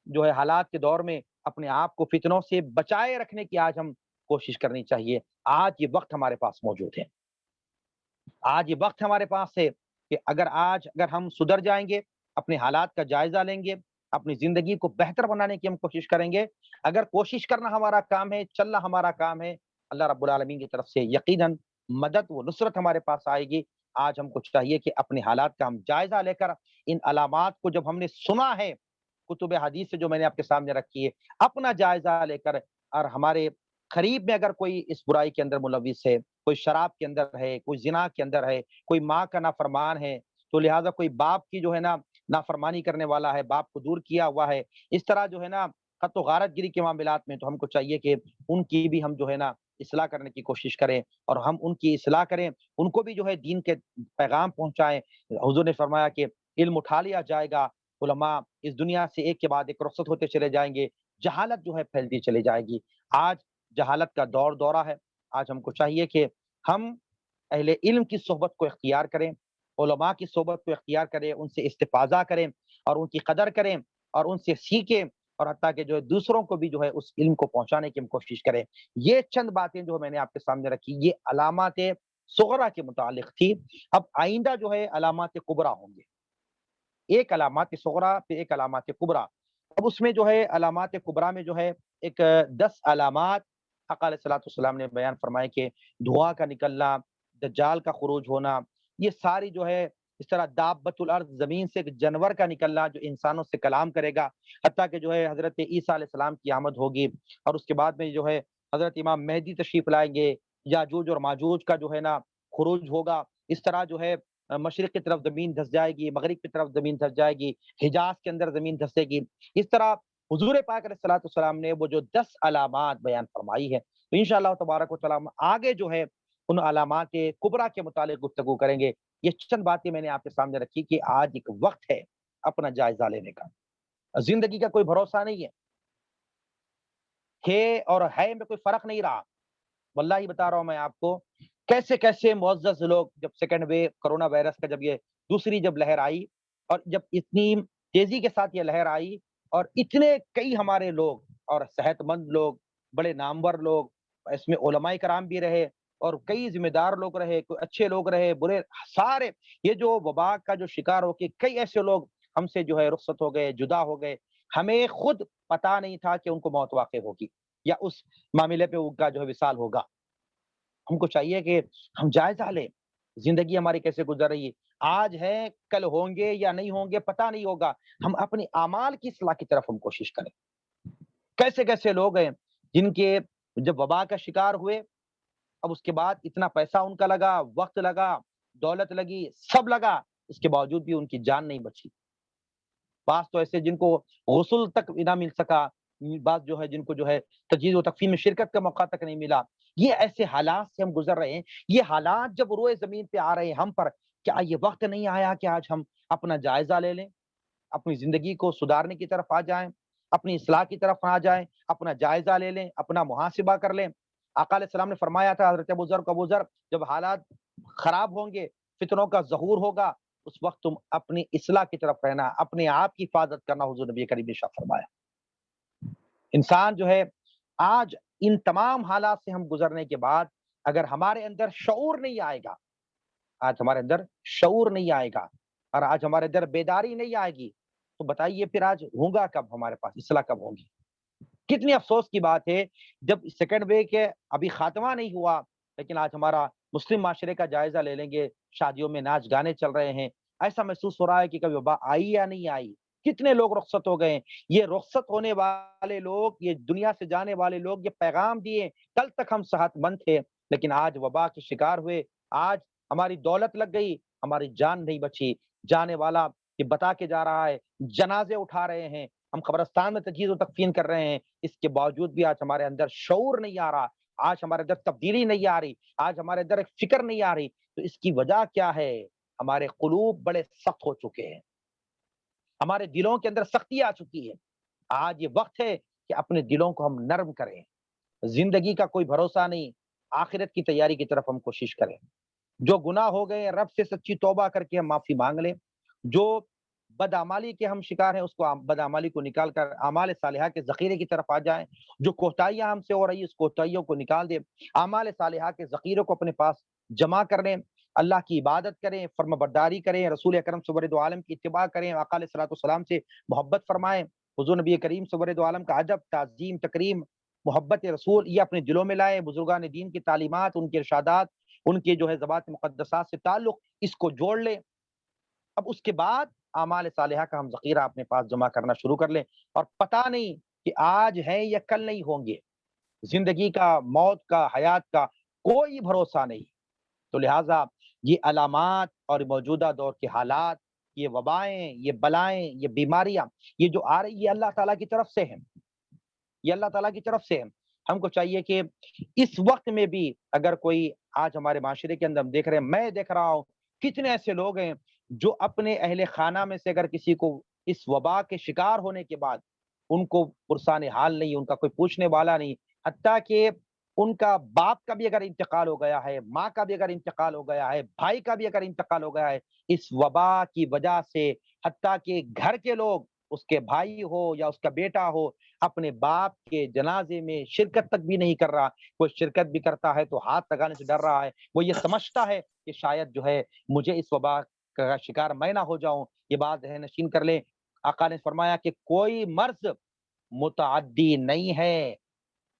[SPEAKER 1] جو ہے حالات کے دور میں اپنے آپ کو فتنوں سے بچائے رکھنے کی آج ہم کوشش کرنی چاہیے۔ آج یہ وقت ہمارے پاس موجود ہے، آج یہ وقت ہمارے پاس ہے کہ اگر ہم سدھر جائیں گے، اپنے حالات کا جائزہ لیں گے، اپنی زندگی کو بہتر بنانے کی ہم کوشش کریں گے، اگر کوشش کرنا ہمارا کام ہے، چلنا ہمارا کام ہے، اللہ رب العالمین کی طرف سے یقیناً مدد و نصرت ہمارے پاس آئے گی۔ آج ہم کو چاہیے کہ اپنے حالات کا ہم جائزہ لے کر ان علامات کو جب ہم نے سنا ہے کتب حدیث سے جو میں نے آپ کے سامنے رکھی ہے، اپنا جائزہ لے کر، اور ہمارے قریب میں اگر کوئی اس برائی کے اندر ملوث ہے، کوئی شراب کے اندر ہے، کوئی زنا کے اندر ہے، کوئی ماں کا نافرمان ہے، تو لہٰذا کوئی باپ کی جو ہے نا نافرمانی کرنے والا ہے، باپ کو دور کیا ہوا ہے، اس طرح جو ہے نا خط و غارت گیری کے معاملات میں، تو ہم کو چاہیے کہ ان کی بھی ہم جو ہے نا اصلاح کرنے کی کوشش کریں، اور ہم ان کی اصلاح کریں، ان کو بھی جو ہے دین کے پیغام پہنچائیں۔ حضور نے فرمایا کہ علم اٹھا لیا جائے گا، علماء اس دنیا سے ایک کے بعد ایک رخصت ہوتے چلے جائیں گے، جہالت جو ہے پھیلتی چلی جائے گی۔ آج جہالت کا دور دورہ ہے، آج ہم کو چاہیے کہ ہم اہل علم کی صحبت کو اختیار کریں، علماء کی صحبت کو اختیار کریں، ان سے استفاضہ کریں اور ان کی قدر کریں اور ان سے سیکھیں، اور حتیٰ کہ جو ہے دوسروں کو بھی جو ہے اس علم کو پہنچانے کی ہم کوشش کریں۔ یہ چند باتیں جو میں نے آپ کے سامنے رکھی، یہ علامات صغرا کے متعلق تھی۔ اب آئندہ جو ہے علامات کبریٰ ہوں گے، ایک علامات صغرا پھر ایک علامات کبریٰ۔ اب اس میں جو ہے علامات کبریٰ میں جو ہے ایک 10 علامات آقا علیہ الصلوۃ والسلام نے بیان فرمائے کہ دھواں کا نکلنا، دجال کا خروج ہونا، یہ ساری جو ہے اس طرح دابۃ الارض، زمین سے ایک جانور کا نکلنا جو انسانوں سے کلام کرے گا، حتیٰ کہ جو ہے حضرت عیسیٰ علیہ السلام کی آمد ہوگی، اور اس کے بعد میں جو ہے حضرت امام مہدی تشریف لائیں گے، یاجوج اور ماجوج کا جو ہے نا خروج ہوگا۔ اس طرح جو ہے مشرق کی طرف زمین دھس جائے گی، مغرب کی طرف زمین دھس جائے گی، حجاز کے اندر زمین دھسے گی۔ اس طرح حضور پاک علیہ الصلوۃ والسلام نے وہ جو 10 علامات بیان فرمائی ہے، تو انشاءاللہ تبارک و تعالی آگے جو ہے ان علامات کبریٰ کے متعلق گفتگو کریں گے۔ یہ چند باتیں میں نے آپ کے سامنے رکھی کہ آج ایک وقت ہے اپنا جائزہ لینے کا۔ زندگی کا کوئی بھروسہ نہیں ہے اور ہے میں کوئی فرق نہیں رہا۔ واللہ بتا رہا ہوں میں آپ کو، کیسے کیسے معزز لوگ، جب سیکنڈ ویو کرونا وائرس کا جب یہ دوسری جب لہر آئی، اور جب اتنی تیزی کے ساتھ یہ لہر آئی، اور اتنے کئی ہمارے لوگ اور صحت مند لوگ، بڑے نامور لوگ، اس میں علماء کرام بھی رہے اور کئی ذمہ دار لوگ رہے، کوئی اچھے لوگ رہے، برے، سارے یہ جو وبا کا جو شکار ہو کے کئی ایسے لوگ ہم سے جو ہے رخصت ہو گئے، جدا ہو گئے۔ ہمیں خود پتا نہیں تھا کہ ان کو موت واقع ہوگی یا اس معاملے پہ ان کا جو ہے وصال ہوگا۔ ہم کو چاہیے کہ ہم جائزہ لیں زندگی ہماری کیسے گزر رہی ہے، آج ہے کل ہوں گے یا نہیں ہوں گے پتہ نہیں ہوگا۔ ہم اپنی اعمال کی اصلاح کی طرف ہم کوشش کریں۔ کیسے کیسے لوگ ہیں جن کے جب وبا کا شکار ہوئے، اب اس کے بعد اتنا پیسہ ان کا لگا، وقت لگا، دولت لگی، سب لگا، اس کے باوجود بھی ان کی جان نہیں بچی۔ بعض تو ایسے جن کو غسل تک نہ مل سکا، بعض جو ہے جن کو جو ہے تجہیز و تکفین میں شرکت کا موقع تک نہیں ملا۔ یہ ایسے حالات سے ہم گزر رہے ہیں۔ یہ حالات جب روئے زمین پہ آ رہے ہیں ہم پر، کیا یہ وقت نہیں آیا کہ آج ہم اپنا جائزہ لے لیں، اپنی زندگی کو سدھارنے کی طرف آ جائیں، اپنی اصلاح کی طرف آ جائیں، اپنا جائزہ لے لیں، اپنا محاسبہ کر لیں۔ آقا علیہ السلام نے فرمایا تھا حضرت ابو ذر کو، ابو ذر جب حالات خراب ہوں گے، فتنوں کا ظہور ہوگا، اس وقت تم اپنی اصلاح کی طرف رہنا، اپنے آپ کی حفاظت کرنا، حضور نبی کریم نے ارشاد فرمایا۔ انسان جو ہے آج ان تمام حالات سے ہم گزرنے کے بعد اگر ہمارے اندر شعور نہیں آئے گا، آج ہمارے اندر شعور نہیں آئے گا اور آج ہمارے اندر بیداری نہیں آئے گی، تو بتائیے پھر آج ہوگا کب ہمارے پاس اصلاح کب ہوگی؟ کتنی افسوس کی بات ہے جب سیکنڈ وے کے ابھی خاتمہ نہیں ہوا، لیکن آج ہمارا مسلم معاشرے کا جائزہ لے لیں گے، شادیوں میں ناچ گانے چل رہے ہیں، ایسا محسوس ہو رہا ہے کہ کبھی وبا آئی یا نہیں آئی۔ کتنے لوگ رخصت ہو گئے ہیں۔ یہ رخصت ہونے والے لوگ، یہ دنیا سے جانے والے لوگ یہ پیغام دیے، کل تک ہم صحت مند تھے لیکن آج وبا کے شکار ہوئے، آج ہماری دولت لگ گئی، ہماری جان نہیں بچی۔ جانے والا یہ بتا کے جا رہا ہے، جنازے اٹھا رہے ہیں، ہم قبرستان میں تجہیز و تکفین کر رہے ہیں، اس کے باوجود بھی آج ہمارے اندر شعور نہیں آ رہا، آج ہمارے اندر تبدیلی نہیں آ رہی، آج ہمارے اندر ایک فکر نہیں آ رہی۔ تو اس کی وجہ کیا ہے؟ ہمارے قلوب بڑے سخت ہو چکے ہیں، ہمارے دلوں کے اندر سختی آ چکی ہے۔ آج یہ وقت ہے کہ اپنے دلوں کو ہم نرم کریں۔ زندگی کا کوئی بھروسہ نہیں، آخرت کی تیاری کی طرف ہم کوشش کریں۔ جو گناہ ہو گئے رب سے سچی توبہ کر کے ہم معافی مانگ لیں۔ جو بدعمالی کے ہم شکار ہیں اس کو بدعمالی کو نکال کر اعمال صالحہ کے ذخیرے کی طرف آ جائیں۔ جو کوتاہیاں ہم سے ہو رہی ہیں اس کوتاہیوں کو نکال دیں، اعمال صالحہ کے ذخیرے کو اپنے پاس جمع کر لیں، اللہ کی عبادت کریں، فرما برداری کریں، رسول اکرم صلی اللہ علیہ وسلم کی اتباع کریں، آقا علیہ الصلوۃ والسلام سے محبت فرمائیں، حضور نبی کریم صلی اللہ علیہ وسلم کا ادب، تعظیم، تکریم، محبت رسول یہ اپنے دلوں میں لائیں، بزرگان دین کی تعلیمات، ان کے ارشادات، ان کے جو ہے ذوات مقدسات سے تعلق، اس کو جوڑ لیں۔ اب اس کے بعد اعمال صالحہ کا ہم ذخیرہ اپنے پاس جمع کرنا شروع کر لیں، اور پتہ نہیں کہ آج ہے یا کل نہیں ہوں گے۔ زندگی کا، موت کا، حیات کا کوئی بھروسہ نہیں۔ تو لہٰذا یہ علامات اور موجودہ دور کے حالات، یہ وبائیں، یہ بلائیں، یہ بیماریاں، یہ جو آ رہی یہ اللہ تعالیٰ کی طرف سے ہیں، یہ اللہ تعالیٰ کی طرف سے ہیں۔ ہم کو چاہیے کہ اس وقت میں بھی اگر کوئی آج ہمارے معاشرے کے اندر ہم دیکھ رہے ہیں، میں دیکھ رہا ہوں کتنے ایسے لوگ ہیں جو اپنے اہل خانہ میں سے اگر کسی کو اس وبا کے شکار ہونے کے بعد ان کو پرسان حال نہیں، ان کا کوئی پوچھنے والا نہیں، حتیٰ کہ ان کا باپ کا بھی اگر انتقال ہو گیا ہے، ماں کا بھی اگر انتقال ہو گیا ہے، بھائی کا بھی اگر انتقال ہو گیا ہے، اس وبا کی وجہ سے حتیٰ کہ گھر کے لوگ، اس کے بھائی ہو یا اس کا بیٹا ہو، اپنے باپ کے جنازے میں شرکت تک بھی نہیں کر رہا۔ کوئی شرکت بھی کرتا ہے تو ہاتھ لگانے سے ڈر رہا ہے، وہ یہ سمجھتا ہے کہ شاید جو ہے مجھے اس وبا کا شکار میں نہ ہو جاؤں۔ یہ بات ذہن نشین کر لیں، آقا نے فرمایا کہ کوئی مرض متعدی نہیں ہے،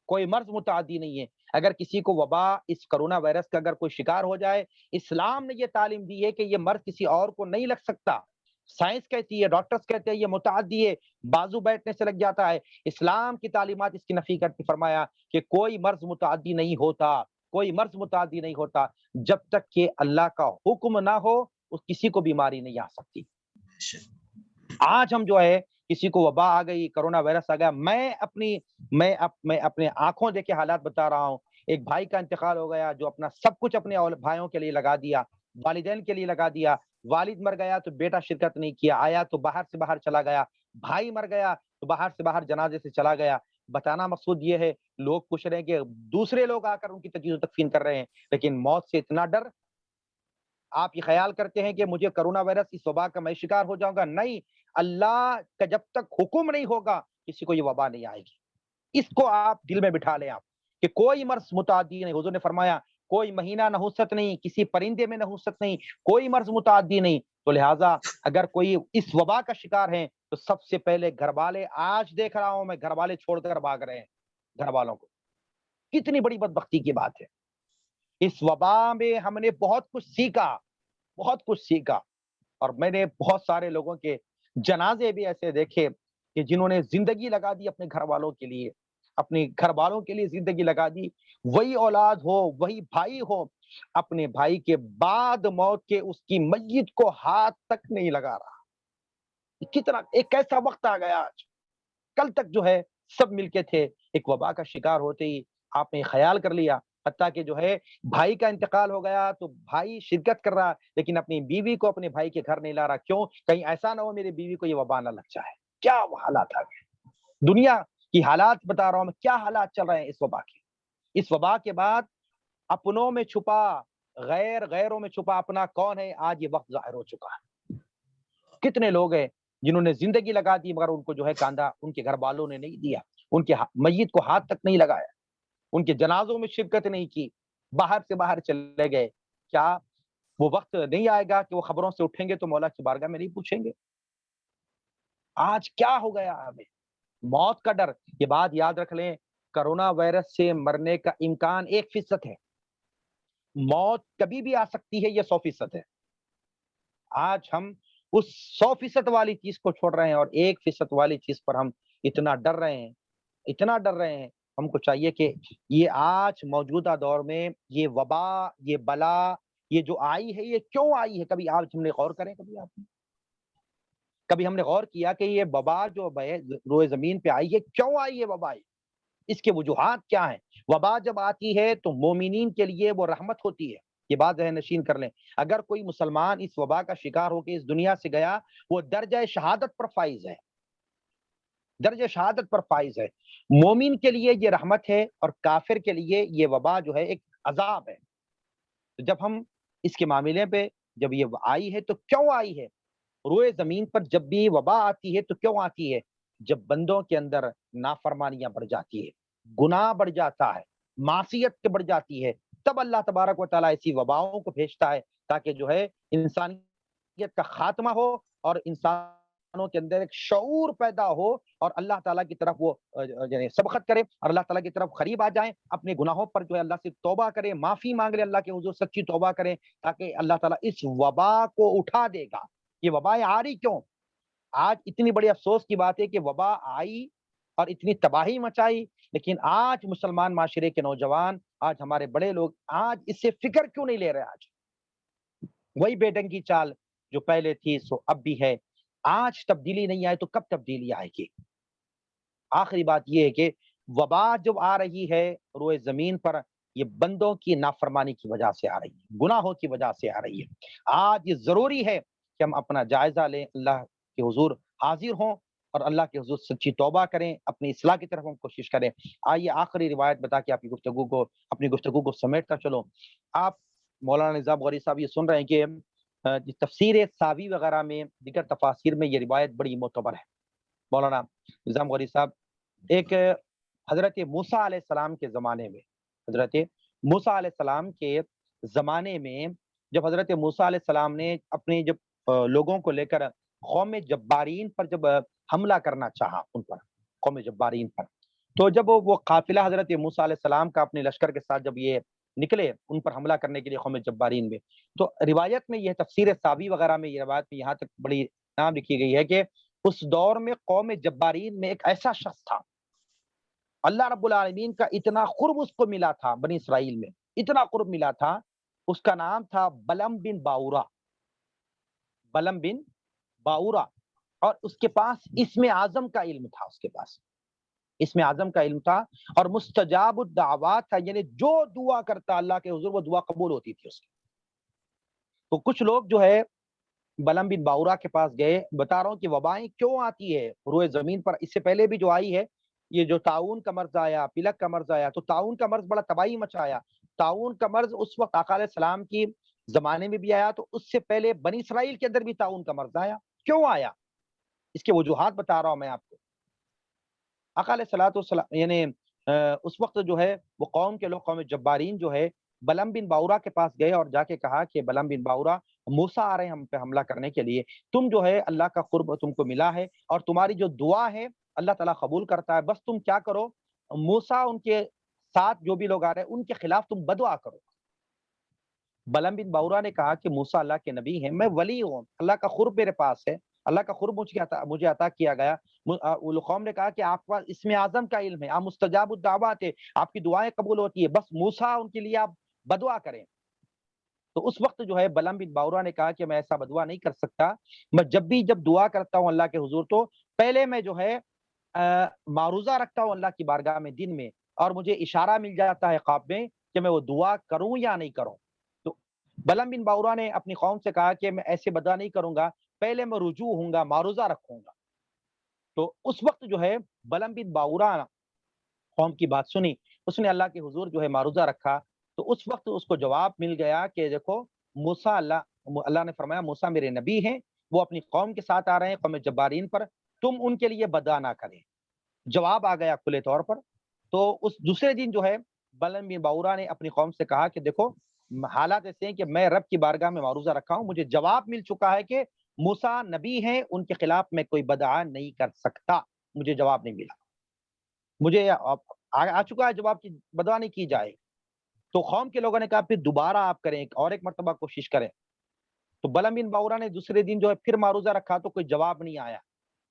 [SPEAKER 1] کوئی مرض متعدی نہیں ہے۔ اگر کسی کو وبا، اس کرونا وائرس کا اگر کوئی شکار ہو جائے، اسلام نے یہ تعلیم دی ہے کہ یہ مرض کسی اور کو نہیں لگ سکتا۔ سائنس کہتی ہے، ڈاکٹرز کہتے ہیں یہ متعدی ہے، بازو بیٹھنے سے لگ جاتا ہے۔ اسلام کی تعلیمات اس کی نفی کرتی، فرمایا کہ کوئی مرض متعدی نہیں ہوتا، کوئی مرض متعدی نہیں ہوتا، جب تک کہ اللہ کا حکم نہ ہو اس کسی کو بیماری نہیں آ سکتی۔ آج ہم جو ہے کسی کو وبا آ گئی، کرونا وائرس آ گیا، میں اپنے آنکھوں دیکھے حالات بتا رہا ہوں۔ ایک بھائی کا انتقال ہو گیا جو اپنا سب کچھ اپنے بھائیوں کے لیے لگا دیا، والدین کے لیے لگا دیا۔ والد مر گیا تو بیٹا شرکت نہیں کیا، آیا تو باہر سے باہر چلا گیا۔ بھائی مر گیا تو باہر سے باہر جنازے سے چلا گیا۔ بتانا مقصود یہ ہے، لوگ پوچھ رہے ہیں کہ دوسرے لوگ آ کر ان کی تجہیز و تکفین کر رہے ہیں، لیکن موت سے اتنا ڈر، آپ یہ خیال کرتے ہیں کہ مجھے کرونا وائرس اس وبا کا میں شکار ہو جاؤں گا؟ نہیں، اللہ کا جب تک حکم نہیں ہوگا کسی کو یہ وبا نہیں آئے گی۔ اس کو آپ دل میں بٹھا لیں، آپ کہ کوئی مرض متعدی نہیں۔ حضور نے فرمایا کوئی مہینہ نحوست نہیں، کسی پرندے میں نحوست نہیں، کوئی مرض متعدی نہیں۔ تو لہٰذا اگر کوئی اس وبا کا شکار ہے تو سب سے پہلے گھر والے، آج دیکھ رہا ہوں میں گھر والے چھوڑ کر بھاگ رہے ہیں، گھر والوں کو، کتنی بڑی بدبختی کی بات ہے۔ اس وبا میں ہم نے بہت کچھ سیکھا، بہت کچھ سیکھا، اور میں نے بہت سارے لوگوں کے جنازے بھی ایسے دیکھے کہ جنہوں نے زندگی لگا دی اپنے گھر والوں کے لیے، اپنے گھر والوں کے لیے زندگی لگا دی۔ وہی اولاد ہو، وہی بھائی ہو، اپنے بھائی کے بعد موت کے اس کی میت کو ہاتھ تک نہیں لگا رہا۔ کتنا ایک ایسا وقت آ گیا آج، کل تک جو ہے سب مل کے تھے، ایک وبا کا شکار ہوتے ہی آپ نے خیال کر لیا، حتیٰ کہ جو ہے بھائی کا انتقال ہو گیا تو بھائی شرکت کر رہا لیکن اپنی بیوی کو اپنے بھائی کے گھر نہیں لا رہا۔ کیوں؟ کہیں ایسا نہ ہو میری بیوی کو یہ وبا نہ لگ جائے۔ کیا وہ حالات آ گئے، دنیا کی حالات بتا رہا ہوں میں، کیا حالات چل رہے ہیں اس وبا کے۔ اس وبا کے بعد اپنوں میں چھپا غیروں میں چھپا اپنا کون ہے، آج یہ وقت ظاہر ہو چکا ہے۔ کتنے لوگ ہیں جنہوں نے زندگی لگا دی مگر ان کو جو ہے کاندھا ان کے گھر والوں نے نہیں دیا، ان کے میت کو ہاتھ تک نہیں لگایا، ان کے جنازوں میں شرکت نہیں کی، باہر سے باہر چلے گئے۔ کیا وہ وقت نہیں آئے گا کہ وہ خبروں سے اٹھیں گے تو مولا کی بارگاہ میں نہیں پوچھیں گے؟ آج کیا ہو گیا ہمیں، موت کا ڈر۔ یہ بات یاد رکھ لیں، کرونا وائرس سے مرنے کا امکان 1% ہے، موت کبھی بھی آ سکتی ہے، یہ 100% ہے۔ آج ہم اس 100% والی چیز کو چھوڑ رہے ہیں اور 1% والی چیز پر ہم اتنا ڈر رہے ہیں، اتنا ڈر رہے ہیں۔ ہم کو چاہیے کہ یہ آج موجودہ دور میں یہ وبا، یہ بلا، یہ جو آئی ہے یہ کیوں آئی ہے؟ کبھی آج ہم نے غور کریں، کبھی ہم نے غور کیا کہ یہ وبا جو روئے زمین پہ آئی ہے کیوں آئی ہے وبا؟ اس کے وجوہات کیا ہیں؟ وبا جب آتی ہے تو مومنین کے لیے وہ رحمت ہوتی ہے، یہ بات ذہن نشین کر لیں۔ اگر کوئی مسلمان اس وبا کا شکار ہو کے اس دنیا سے گیا، وہ درجہ شہادت پر فائز ہے، درجہ شہادت پر فائز ہے۔ مومن کے لیے یہ رحمت ہے اور کافر کے لیے یہ وبا جو ہے ایک عذاب ہے۔ تو جب ہم اس کے معاملے پہ، جب یہ آئی ہے تو کیوں آئی ہے؟ روئے زمین پر جب بھی وبا آتی ہے تو کیوں آتی ہے؟ جب بندوں کے اندر نافرمانیاں بڑھ جاتی ہے، گناہ بڑھ جاتا ہے، معصیت بڑھ جاتی ہے، تب اللہ تبارک و تعالیٰ ایسی وباؤں کو بھیجتا ہے تاکہ جو ہے انسانیت کا خاتمہ ہو اور انسانوں کے اندر ایک شعور پیدا ہو اور اللہ تعالیٰ کی طرف وہ سبقت کرے اور اللہ تعالیٰ کی طرف قریب آ جائیں، اپنے گناہوں پر جو ہے اللہ سے توبہ کرے، معافی مانگ لے اللہ کے حضور، سچی توبہ کریں تاکہ اللہ تعالیٰ اس وبا کو اٹھا دے گا۔ یہ وبائیں آ رہی کیوں؟ آج اتنی بڑی افسوس کی بات ہے کہ وبا آئی اور اتنی تباہی مچائی، لیکن آج مسلمان معاشرے کے نوجوان، آج ہمارے بڑے لوگ آج اس سے فکر کیوں نہیں لے رہے؟ آج وہی بے ڈنگی چال جو پہلے تھی سو اب بھی ہے۔ آج تبدیلی نہیں آئے تو کب تبدیلی آئے گی؟ آخری بات یہ ہے کہ وبا جب آ رہی ہے روئے زمین پر، یہ بندوں کی نافرمانی کی وجہ سے آ رہی ہے، گناہوں کی وجہ سے آ رہی ہے۔ آج یہ ضروری ہے کہ ہم اپنا جائزہ لیں، اللہ کے حضور حاضر ہوں اور اللہ کے حضور سچی توبہ کریں، اپنی اصلاح کی طرف ہم کوشش کریں۔ آئیے آخری روایت بتا کے اپنی گفتگو کو سمیٹ کر چلو۔ آپ مولانا نظام غوری صاحب یہ سن رہے ہیں کہ تفسیر ساوی وغیرہ میں، دیگر تفاسیر میں یہ روایت بڑی معتبر ہے۔ مولانا نظام غوری صاحب ایک حضرت موسیٰ علیہ السلام کے زمانے میں، حضرت موسیٰ علیہ السلام کے زمانے میں جب حضرت موسیٰ علیہ السلام نے اپنے جب لوگوں کو لے کر قوم جبارین پر جب حملہ کرنا چاہا، ان پر، قوم جبارین پر، تو جب وہ قافلہ حضرت موسیٰ علیہ السلام کا اپنے لشکر کے ساتھ جب یہ نکلے ان پر حملہ کرنے کے لیے قوم جبارین میں، تو روایت میں یہ تفسیر ساوی وغیرہ میں یہ روایت میں یہاں تک بڑی نام لکھی گئی ہے کہ اس دور میں قوم جبارین میں ایک ایسا شخص تھا، اللہ رب العالمین کا اتنا قرب اس کو ملا تھا، بنی اسرائیل میں اتنا قرب ملا تھا، اس کا نام تھا بلم بن باورا، بلم بن باورا، اور اس کے پاس اسم اعظم کا علم تھا، اس کے پاس اسم اعظم کا علم تھا، اور مستجاب الدعوات تھا، یعنی جو دعا کرتا اللہ کے حضور وہ دعا قبول ہوتی تھی اس کی۔ تو کچھ لوگ جو ہے بلم بن باورا کے پاس گئے، بتا رہا ہوں کہ وبائیں کیوں آتی ہے روئے زمین پر، اس سے پہلے بھی جو آئی ہے، یہ جو تعاون کا مرض آیا، پلک کا مرض آیا، تو تعاون کا مرض بڑا تباہی مچایا۔ تعاون کا مرض اس وقت آقا علیہ السلام کی زمانے میں بھی آیا، تو اس سے پہلے بنی اسرائیل کے اندر بھی تعاون کا مرض آیا۔ کیوں آیا؟ اس کے وجوہات بتا رہا ہوں میں آپ کو۔ آقا علیہ الصلوۃ والسلام یعنی اس وقت جو ہے وہ قوم کے لوگ، قوم جبارین جو ہے بلم بن باورا کے پاس گئے اور جا کے کہا کہ بلم بن باورا، موسیٰ آ رہے ہیں ہم پہ حملہ کرنے کے لیے، تم جو ہے اللہ کا قرب تم کو ملا ہے اور تمہاری جو دعا ہے اللہ تعالیٰ قبول کرتا ہے، بس تم کیا کرو، موسیٰ ان کے ساتھ جو بھی لوگ آ رہے ہیں ان کے خلاف تم بدعا کرو۔ بلم بن باورا نے کہا کہ موسیٰ اللہ کے نبی ہیں، میں ولی ہوں، اللہ کا قرب میرے پاس ہے، اللہ کا قرب مجھے عطا کیا گیا۔ وہ قوم نے کہا کہ آپ کے پاس اسم اعظم کا علم ہے، آپ مستجاب الدعوات ہے، آپ کی دعائیں قبول ہوتی ہے، بس موسیٰ ان کے لیے آپ بدعا کریں۔ تو اس وقت جو ہے بلم بن باورا نے کہا کہ میں ایسا بدعا نہیں کر سکتا، میں جب دعا کرتا ہوں اللہ کے حضور تو پہلے میں جو ہے معروضہ رکھتا ہوں اللہ کی بارگاہ میں دن میں، اور مجھے اشارہ مل جاتا ہے خواب میں کہ میں وہ دعا کروں یا نہیں کروں۔ تو بلم بن باورا نے اپنی قوم سے کہا کہ میں ایسے بدعا نہیں کروں گا، پہلے میں رجوع ہوں گا، معروضہ رکھوں گا۔ تو اس وقت جو ہے بلم بن باورا قوم کی بات سنی، اس نے اللہ کے حضور جو ہے معروضہ رکھا، تو اس وقت اس کو جواب مل گیا کہ دیکھو موسیٰ، اللہ نے فرمایا موسیٰ میرے نبی ہیں، وہ اپنی قوم کے ساتھ آ رہے ہیں، قوم جبارین پر، تم ان کے لیے بدعا نہ کریں۔ جواب آ گیا کھلے طور پر۔ تو اس دوسرے دن جو ہے بلم بن باورا نے اپنی قوم سے کہا کہ دیکھو حالات ایسے ہیں کہ میں رب کی بارگاہ میں معروضہ رکھا ہوں، مجھے جواب مل چکا ہے کہ موسیٰ نبی ہیں، ان کے خلاف میں کوئی بدعا نہیں کر سکتا، مجھے جواب نہیں ملا، مجھے آ چکا ہے جواب کی بدعا نہیں کی جائے۔ تو قوم کے لوگوں نے کہا پھر دوبارہ آپ کریں، اور ایک مرتبہ کوشش کریں۔ تو بلم بن باورا نے دوسرے دن جو ہے پھر معروضہ رکھا تو کوئی جواب نہیں آیا۔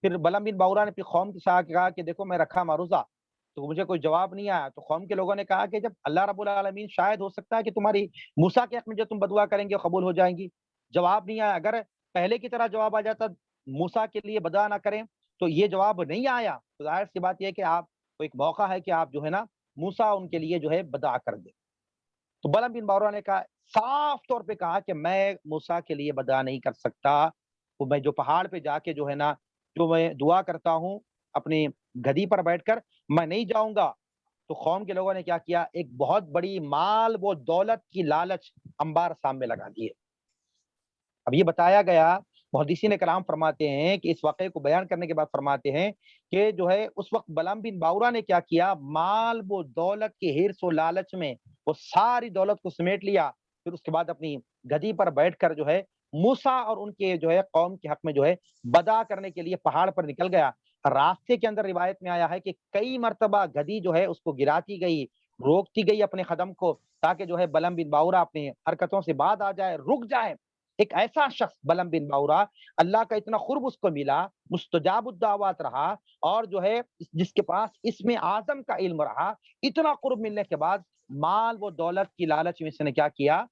[SPEAKER 1] پھر بلم بن باورا نے پھر قوم کے ساتھ کہا کہ دیکھو میں رکھا معروضہ تو مجھے کوئی جواب نہیں آیا۔ تو قوم کے لوگوں نے کہا کہ جب اللہ رب العالمین، شاید ہو سکتا ہے کہ تمہاری موسیٰ کے حق میں جو تم بدعا کریں گے قبول ہو جائیں گی، جواب نہیں آیا۔ اگر پہلے کی طرح جواب آ جاتا موسیٰ کے لیے بدعا نہ کریں، تو یہ جواب نہیں آیا تو ظاہر سی بات یہ ہے کہ آپ کو ایک موقع ہے کہ آپ جو ہے نا موسیٰ ان کے لیے جو ہے بدعا کر دیں۔ تو بلم بن باورا نے کہا، صاف طور پہ کہا کہ میں موسیٰ کے لیے بدعا نہیں کر سکتا، تو میں جو پہاڑ پہ جا کے جو ہے نا جو میں دعا کرتا ہوں اپنی گدی پر بیٹھ کر، میں نہیں جاؤں گا۔ تو قوم کے لوگوں نے کیا کیا، ایک بہت بڑی مال و دولت کی لالچ انبار سامنے لگا دیے۔ اب یہ بتایا گیا، محدثین کرام فرماتے ہیں کہ اس واقعے کو بیان کرنے کے بعد فرماتے ہیں کہ جو ہے اس وقت بلم بن باورا نے کیا کیا، مال و دولت کی ہرس و لالچ میں وہ ساری دولت کو سمیٹ لیا، پھر اس کے بعد اپنی گدی پر بیٹھ کر جو ہے موسیٰ اور ان کے جو ہے قوم کے حق میں جو ہے بدعا کرنے کے لیے پہاڑ پر نکل گیا۔ راستے کے اندر روایت میں آیا ہے کہ کئی مرتبہ گدی جو ہے اس کو گراتی گئی، روکتی گئی اپنے قدم کو، تاکہ جو ہے بلم بن باورا اپنی حرکتوں سے بعد آ جائے، رک جائے۔ ایک ایسا شخص بلم بن باورا، اللہ کا اتنا قرب اس کو ملا، مستجاب الدعوات رہا، اور جو ہے جس کے پاس اسم اعظم کا علم رہا، اتنا قرب ملنے کے بعد مال و دولت کی لالچ میں اس نے کیا کیا،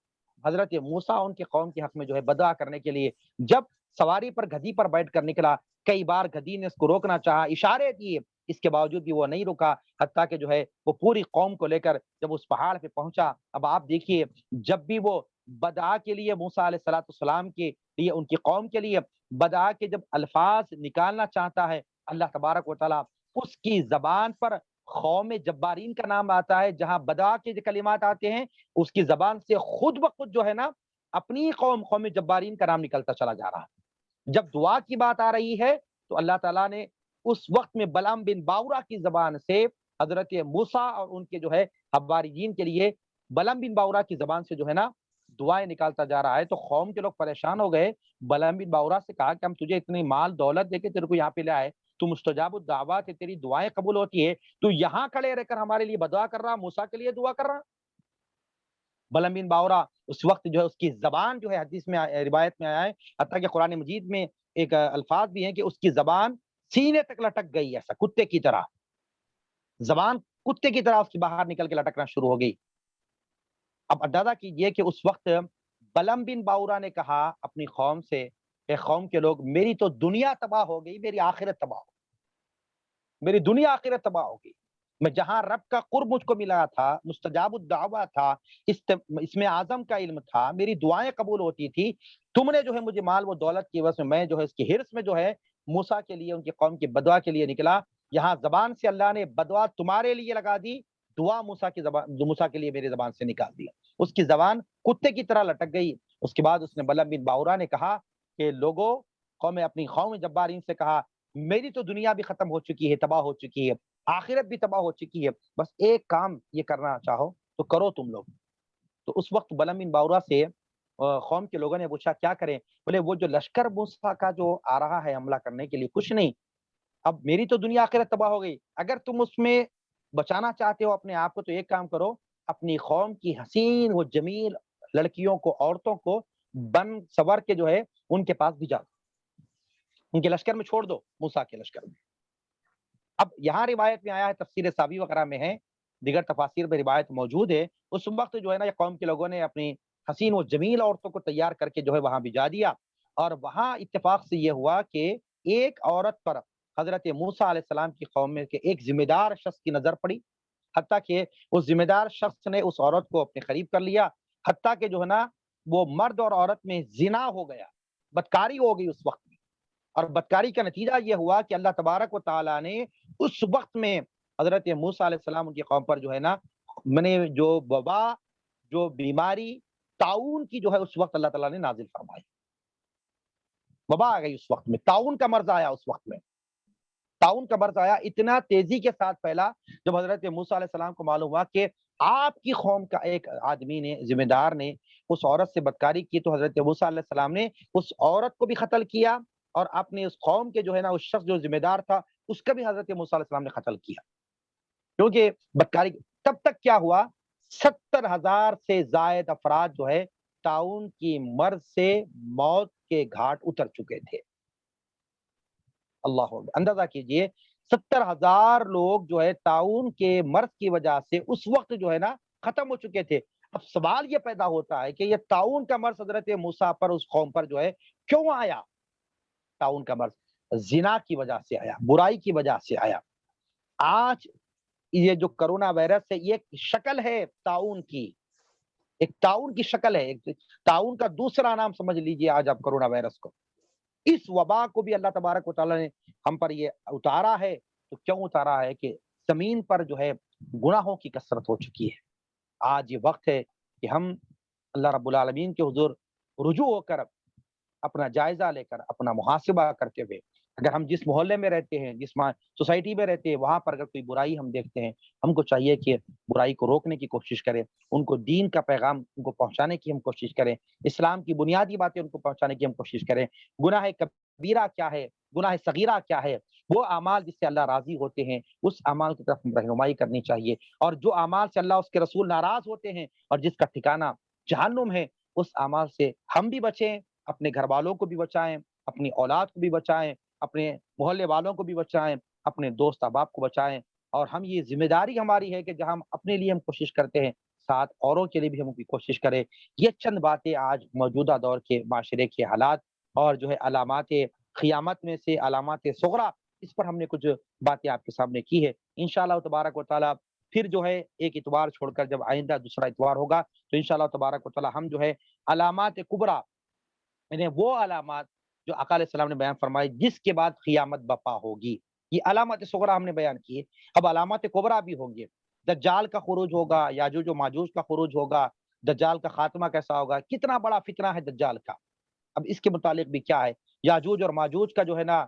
[SPEAKER 1] حضرت موسیٰ ان کے قوم کے حق میں جو ہے بدعا کرنے کے لیے جب سواری پر گدی پر بیٹھ کر نکلا، کئی بار گدی نے اس کو روکنا چاہا، اشارے دیے، اس کے باوجود بھی وہ نہیں رکا، حتیٰ کہ جو ہے وہ پوری قوم کو لے کر جب اس پہاڑ پہ پہنچا۔ اب آپ دیکھیے، جب بھی وہ بدعا کے لیے موسیٰ علیہ السلام کے لیے، ان کی قوم کے لیے بدعا کے جب الفاظ نکالنا چاہتا ہے، اللہ تبارک و تعالیٰ اس کی زبان پر قوم جبارین کا نام آتا ہے، جہاں بدعا کے جو کلمات آتے ہیں اس کی زبان سے خود بخود جو ہے نا اپنی قوم جبارین کا نام نکلتا چلا جا رہا ہے۔ جب دعا کی بات آ رہی ہے تو اللہ تعالیٰ نے اس وقت میں بلعام بن باورا کی زبان سے حضرت موسیٰ اور ان کے جو ہے حواریین کے لیے بلعام بن باورا کی زبان سے جو ہے نا دعائیں نکالتا جا رہا ہے، تو قوم کے لوگ پریشان ہو گئے۔ بلعام بن باورا سے کہا کہ ہم تجھے اتنی مال دولت دے کے تیرے کو یہاں پہ لے آئے، تو مستجاب الدعوات ہے، تیری دعائیں قبول ہوتی ہے، تو یہاں کھڑے رہ کر ہمارے لیے بدعا کر رہا، موسیٰ کے لیے دعا کر رہا۔ بلعام بن باورا اس وقت جو ہے اس کی زبان جو ہے حدیث میں روایت میں آیا ہے، حتیٰ کہ قرآن مجید میں ایک الفاظ بھی ہیں کہ اس کی زبان سینے تک لٹک گئی، ایسا کتے کی طرح زبان کتے کی طرح اس کی باہر نکل کے لٹکنا شروع ہو گئی۔ اب اندازہ کیجئے کہ اس وقت بلعام بن باورا نے کہا اپنی قوم سے کہ قوم کے لوگ میری تو دنیا تباہ ہو گئی، میری آخرت تباہ ہو گئی، میری دنیا آخرت تباہ ہو گئی۔ میں جہاں رب کا قرب مجھ کو ملا تھا، مستجاب الدعوہ تھا، اس میں اعظم کا علم تھا، میری دعائیں قبول ہوتی تھی، تم نے جو ہے مجھے مال و دولت کی وجہ سے میں جو ہے اس کی ہرس میں جو ہے موسیٰ کے لیے ان کی قوم کی بدعا کے لیے نکلا، یہاں زبان سے اللہ نے بدعا تمہارے لیے لگا دی، دعا موسیٰ کی زبان موسیٰ کے لیے میری زبان سے نکال دیا۔ اس کی زبان کتے کی طرح لٹک گئی۔ اس کے بعد اس نے بلعام بن باورا نے کہا کہ لوگوں اپنی قوم جبارین سے کہا میری تو دنیا بھی ختم ہو چکی ہے، تباہ ہو چکی ہے، آخرت بھی تباہ ہو چکی ہے، بس ایک کام یہ کرنا چاہو تو کرو تم لوگ۔ تو اس وقت بلعام بن باورا سے قوم کے لوگوں نے پوچھا کیا کریں؟ بولے وہ جو لشکر موسیٰ کا جو آ رہا ہے حملہ کرنے کے لیے، کچھ نہیں، اب میری تو دنیا آخرت تباہ ہو گئی، اگر تم اس میں بچانا چاہتے ہو اپنے آپ کو تو ایک کام کرو، اپنی قوم کی حسین و جمیل لڑکیوں کو، عورتوں کو بن سور کے جو ہے ان کے پاس بھیجا، ان کے لشکر میں چھوڑ دو، موسیٰ کے لشکر میں۔ اب یہاں روایت میں آیا ہے، تفسیر ساوی وغیرہ میں ہے، دیگر تفاسیر میں روایت موجود ہے، اس وقت جو ہے نا یہ قوم کے لوگوں نے اپنی حسین و جمیل عورتوں کو تیار کر کے جو ہے وہاں بھیجا دیا، اور وہاں اتفاق سے یہ ہوا کہ ایک عورت پر حضرت موسیٰ علیہ السلام کی قوم میں کے ایک ذمہ دار شخص کی نظر پڑی، حتیٰ کہ اس ذمہ دار شخص نے اس عورت کو اپنے قریب کر لیا، حتیٰ کہ جو ہے نا وہ مرد اور عورت میں زنا ہو گیا، بدکاری ہو گئی اس وقت میں، اور بدکاری کا نتیجہ یہ ہوا کہ اللہ تبارک و تعالیٰ نے اس وقت میں حضرت موسیٰ علیہ السلام ان کی قوم پر جو ہے نا میں نے جو وبا، جو بیماری طاعون کی جو ہے اس وقت اللہ تعالیٰ نے نازل فرمائی، وبا آ گئی اس وقت میں، طاعون کا مرض آیا اس وقت میں، طاعون کا مرض آیا، اتنا تیزی کے ساتھ پھیلا جب حضرت موسیٰ علیہ السلام کو معلوم ہوا کہ آپ کی قوم کا ایک آدمی نے، ذمہ دار نے اس عورت سے بدکاری کی، تو حضرت موسیٰ علیہ السلام نے اس عورت کو بھی قتل کیا، اور اپنے اس قوم کے جو ہے نا اس شخص جو ذمہ دار تھا اس کا بھی حضرت موسیٰ علیہ السلام نے قتل کیا، کیونکہ بدکاری۔ تب تک کیا ہوا، 70,000 سے زائد افراد جو ہے طاعون کی مرض سے موت کے گھاٹ اتر چکے تھے۔ اللہ اکبر، اندازہ کیجئے 70,000 لوگ جو ہے طاعون کے مرض کی وجہ سے اس وقت جو ہے نا ختم ہو چکے تھے۔ اب سوال یہ پیدا ہوتا ہے کہ یہ طاعون کا مرض حضرت موسیٰ پر، اس قوم پر جو ہے کیوں آیا؟ طاعون کا مرض زنا کی وجہ سے آیا، برائی کی وجہ سے آیا۔ آج یہ جو کرونا وائرس ہے یہ ایک شکل ہے طاعون کی، ایک طاعون کی شکل ہے، ایک طاعون کا دوسرا نام سمجھ لیجئے آج آپ کرونا وائرس کو۔ اس وبا کو بھی اللہ تبارک و تعالیٰ نے ہم پر یہ اتارا ہے، تو کیوں اتارا ہے کہ زمین پر جو ہے گناہوں کی کثرت ہو چکی ہے۔ آج یہ وقت ہے کہ ہم اللہ رب العالمین کے حضور رجوع ہو کر اپنا جائزہ لے کر اپنا محاسبہ کرتے ہوئے، اگر ہم جس محلے میں رہتے ہیں، جس سوسائٹی میں رہتے ہیں، وہاں پر اگر کوئی برائی ہم دیکھتے ہیں، ہم کو چاہیے کہ برائی کو روکنے کی کوشش کریں، ان کو دین کا پیغام ان کو پہنچانے کی ہم کوشش کریں، اسلام کی بنیادی باتیں ان کو پہنچانے کی ہم کوشش کریں۔ گناہ کبیرہ کیا ہے، گناہ صغیرہ کیا ہے، وہ اعمال جس سے اللہ راضی ہوتے ہیں اس اعمال کی طرف ہم رہنمائی کرنی چاہیے، اور جو اعمال سے اللہ اس کے رسول ناراض ہوتے ہیں اور جس کا ٹھکانہ جہنم ہے، اس اعمال سے ہم بھی بچیں، اپنے گھر والوں کو بھی بچائیں، اپنی اولاد کو بھی بچائیں، اپنے محلے والوں کو بھی بچائیں، اپنے دوست احباب کو بچائیں، اور ہم یہ ذمہ داری ہماری ہے کہ جہاں ہم اپنے لیے ہم کوشش کرتے ہیں، ساتھ اوروں کے لیے بھی ہم کوشش کریں۔ یہ چند باتیں آج موجودہ دور کے معاشرے کے حالات اور جو ہے علامات قیامت میں سے علامات صغریٰ، اس پر ہم نے کچھ باتیں آپ کے سامنے کی ہے۔ انشاءاللہ تبارک و تعالیٰ پھر جو ہے ایک اتوار چھوڑ کر جب آئندہ دوسرا اتوار ہوگا تو انشاءاللہ تبارک و تعالیٰ ہم جو ہے علامات کبریٰ، یعنی وہ علامات جو آقا علیہ السلام نے بیان فرمائی جس کے بعد قیامت بپا ہوگی، یہ علامات صغرا ہم نے بیان کیے. اب علامات کبرا بھی ہوں گے. دجال کا خروج ہوگا، یاجوج و ماجوج کا خروج ہوگا، دجال کا خاتمہ کیسا ہوگا، کتنا بڑا فتنہ ہے دجال کا. اب اس کے متعلق بھی کیا ہے، یاجوج اور ماجوج کا جو ہے نا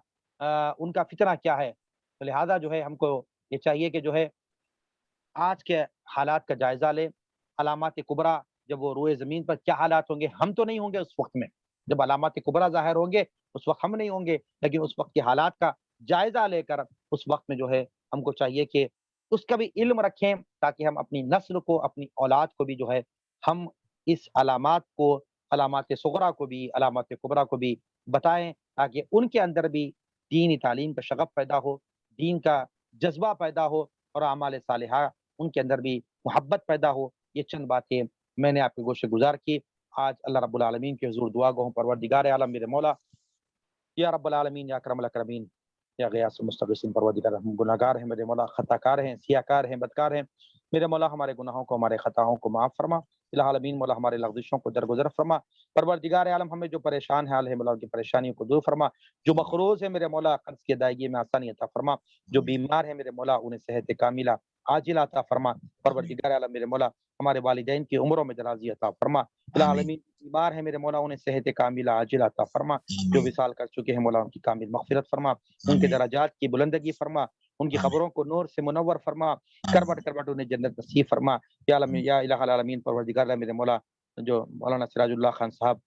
[SPEAKER 1] ان کا فتنہ کیا ہے. تو لہٰذا جو ہے ہم کو یہ چاہیے کہ جو ہے آج کے حالات کا جائزہ لیں. علامات کبرا جب وہ روئے زمین پر کیا حالات ہوں گے، ہم تو نہیں ہوں گے اس وقت میں. جب علامات کبرا ظاہر ہوں گے اس وقت ہم نہیں ہوں گے، لیکن اس وقت کے حالات کا جائزہ لے کر اس وقت میں جو ہے ہم کو چاہیے کہ اس کا بھی علم رکھیں، تاکہ ہم اپنی نسل کو، اپنی اولاد کو بھی جو ہے ہم اس علامات کو، علامات صغرا کو بھی، علامات کبرا کو بھی بتائیں، تاکہ ان کے اندر بھی دینی تعلیم کا شغف پیدا ہو، دین کا جذبہ پیدا ہو، اور اعمال صالحہ ان کے اندر بھی محبت پیدا ہو. یہ چند باتیں میں نے آپ کے گوشے گزار کی. آج اللہ رب العالمین کے حضور دعا گو ہوں، پروردگار عالم میرے مولا، یا رب العالمین، یا اکرم الاکرمین، یا غیاث المستغیثین، پروردگار ہم گناہ گار ہیں میرے مولا، خطا کار ہیں، سیاہ کار ہیں، بدکار ہیں میرے مولا. ہمارے گناہوں کو، ہمارے خطاؤں کو معاف فرما الہ العالمین. مولا ہمارے لغزشوں کو درگزر فرما. پروردگار عالم ہمیں جو پریشان حال ہے مولا، ان کی پریشانیوں کو دور فرما. جو مقروض ہے میرے مولا، قرض کی ادائیگی میں آسانی عطا فرما. جو بیمار ہے میرے مولا، انہیں صحت کاملہ عاجلہ عطا فرما. پروردگار عالم میرے مولا، ہمارے والدین کی عمروں میں درازی عطا فرما. الہ العالمین بیمار ہے میرے مولا، انہیں صحت کاملہ عاجلہ عطا فرما. جو وصال کر چکے ہیں مولا، ان کی کامل مغفرت فرما، ان کے درجات کی بلندگی فرما، ان کی قبروں کو نور سے منور فرما، کربٹ کربٹ انہیں جنت نصیب فرما. یا الہ العالمین، پروردگار میرے مولا، جو مولانا سراج اللہ خان صاحب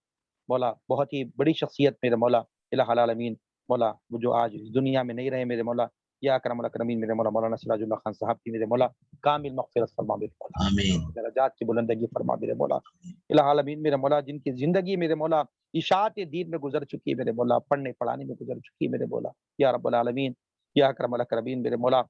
[SPEAKER 1] مولا، بہت ہی بڑی شخصیت میرے مولا، الہ العالمین مولا، وہ جو آج اس دنیا میں نہیں رہے میرے مولا، یا اکرم الاکرمین میرے مولا، مولانا سراج اللہ خان صاحب کی میرے مولا کامل مغفرت فرما میرے مولا، درجات کی بلندگی فرما میرے مولا. الہ العالمین میرے مولا، جن کی زندگی میرے مولا اشاعت دین میں گزر چکی ہے میرے مولا، پڑھنے پڑھانے میں گزر چکی ہے میرے مولا، یا رب العالمین، یا اکرم الاکرمین میرے مولا،